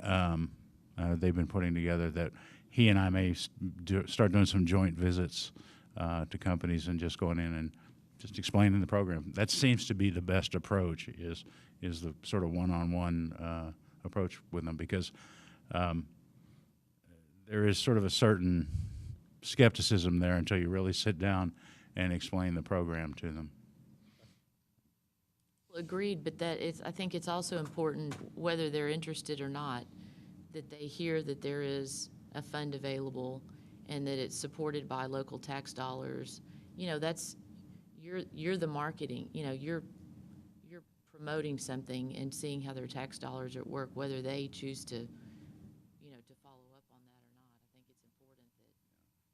they've been putting together, that he and I may start doing some joint visits to companies and just going in and just explaining the program. That seems to be the best approach, is the sort of one-on-one approach with them, because there is sort of a certain skepticism there until you really sit down and explain the program to them. Agreed, but I think it's also important, whether they're interested or not, that they hear that there is a fund available and that it's supported by local tax dollars. You know, that's, you're the marketing, you know, you're promoting something and seeing how their tax dollars are at work, whether they choose to, you know, to follow up on that or not. I think it's important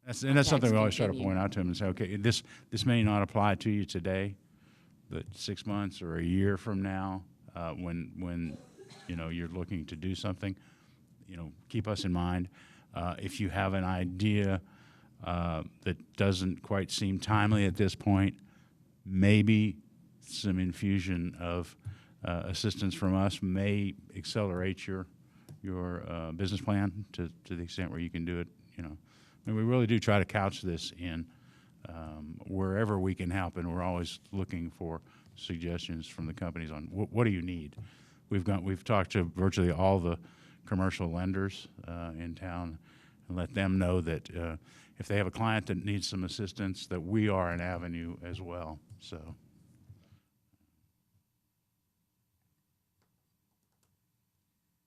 that. That's something we always try to point out to them and say, okay, this may not apply to you today, but 6 months or a year from now, when you know you're looking to do something, you know, keep us in mind. If you have an idea that doesn't quite seem timely at this point, maybe some infusion of assistance from us may accelerate your business plan to the extent where you can do it. You know, I mean, we really do try to couch this in wherever we can help, and we're always looking for suggestions from the companies on what do you need. We've talked to virtually all the commercial lenders in town and let them know that if they have a client that needs some assistance, that we are an avenue as well. So.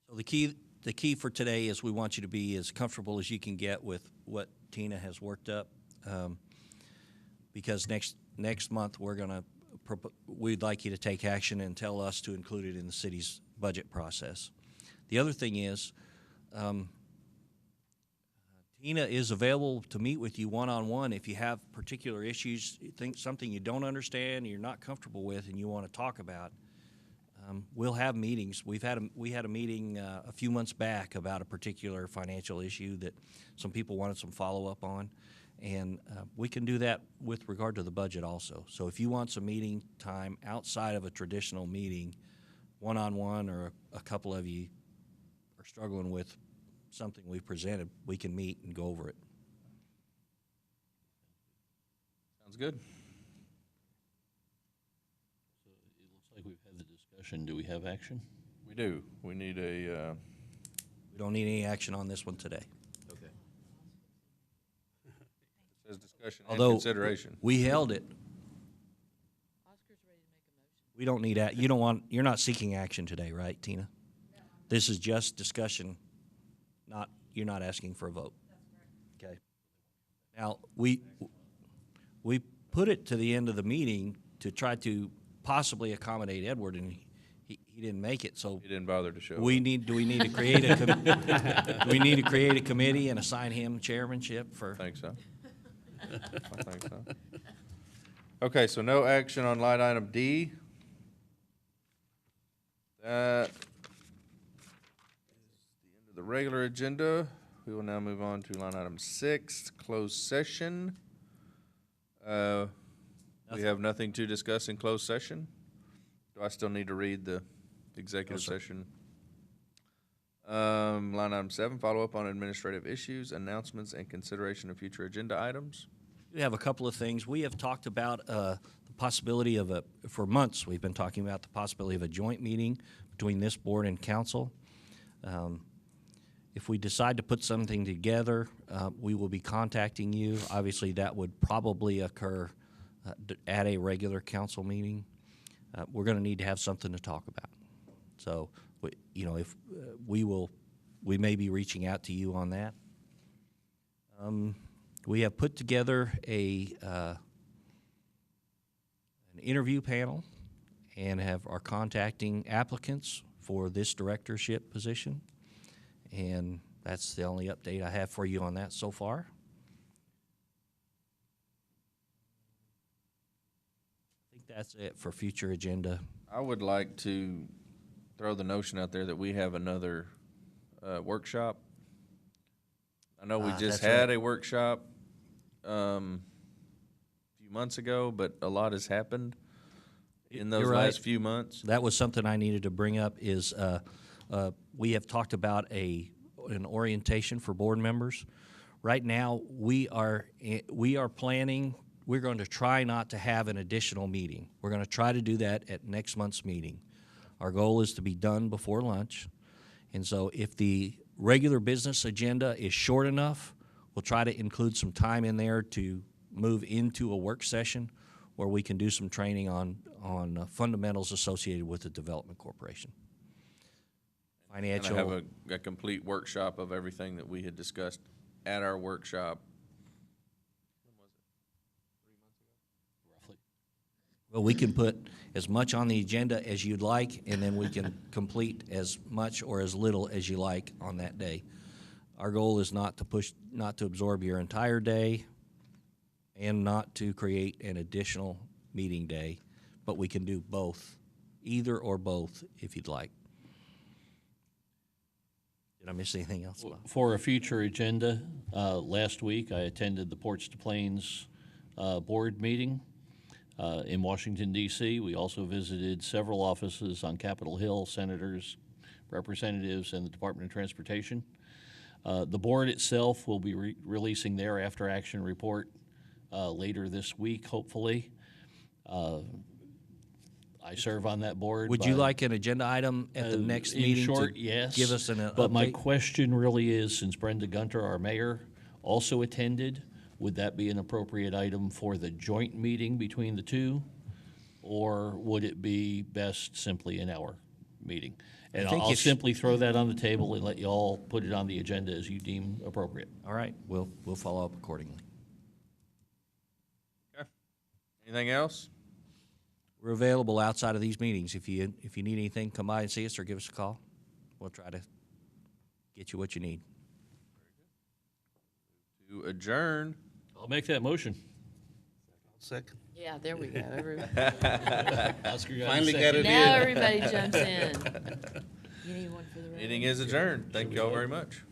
So the key for today is we want you to be as comfortable as you can get with what Tina has worked up, because next month we'd like you to take action and tell us to include it in the city's budget process. The other thing is, Tina is available to meet with you one-on-one if you have particular issues, you think something you don't understand, you're not comfortable with, and you want to talk about. We'll have meetings. We had a meeting a few months back about a particular financial issue that some people wanted some follow-up on, and we can do that with regard to the budget also. So if you want some meeting time outside of a traditional meeting, one-on-one, or a couple of you are struggling with something we've presented, we can meet and go over it. Sounds good. So it looks like we've had the discussion. Do we have action? We do. We need a. We don't need any action on this one today. Discussion and Although consideration. we held it. We don't need that. You're not seeking action today, right, Tina? This is just discussion, you're not asking for a vote. Okay. Now, we put it to the end of the meeting to try to possibly accommodate Edward, and he didn't make it, so. He didn't bother to show up. Do we need to create a, do we need to create a committee and assign him chairmanship for? I think so. I think so. Okay, so no action on line item D. That is the end of the regular agenda. We will now move on to line item 6, closed session. We have nothing to discuss in closed session. Do I still need to read the executive session? Line item 7, follow up on administrative issues, announcements, and consideration of future agenda items. We have a couple of things. We have talked about the possibility of for months, we've been talking about the possibility of a joint meeting between this board and council. If we decide to put something together, we will be contacting you. Obviously, that would probably occur at a regular council meeting. We're going to need to have something to talk about. So, if we may be reaching out to you on that. We have put together an interview panel and are contacting applicants for this directorship position. And that's the only update I have for you on that so far. I think that's it for future agenda. I would like to throw the notion out there that we have another workshop. I know we just had a workshop a few months ago, but a lot has happened in those last few months. That was something I needed to bring up is we have talked about an orientation for board members. Right now, we are planning, we're going to try not to have an additional meeting. We're going to try to do that at next month's meeting. Our goal is to be done before lunch. And so if the regular business agenda is short enough, we'll try to include some time in there to move into a work session where we can do some training on fundamentals associated with the development corporation. Financial. And have a complete workshop of everything that we had discussed at our workshop. When was it? 3 months ago? Roughly. Well, we can put as much on the agenda as you'd like, and then we can complete as much or as little as you like on that day. Our goal is not to absorb your entire day and not to create an additional meeting day, but we can do both, either or both, if you'd like. Did I miss anything else? For a future agenda, last week I attended the Ports to Plains board meeting in Washington, D.C. We also visited several offices on Capitol Hill, senators, representatives, and the Department of Transportation. The board itself will be releasing their after-action report later this week, hopefully. I serve on that board. Would you like an agenda item at the next meeting? In short, to yes. Give us an update? But my question really is, since Brenda Gunter, our mayor, also attended, would that be an appropriate item for the joint meeting between the two? Or would it be best simply an hour meeting? And I'll simply throw that on the table and let you all put it on the agenda as you deem appropriate. All right, we'll follow up accordingly. Okay. Anything else? We're available outside of these meetings. If you need anything, come by and see us or give us a call. We'll try to get you what you need. To adjourn. I'll make that motion. Second. Yeah, there we go. Everybody. Finally got it in. Now everybody jumps in. You need one for the road? Meeting is adjourned. Thank you all very much.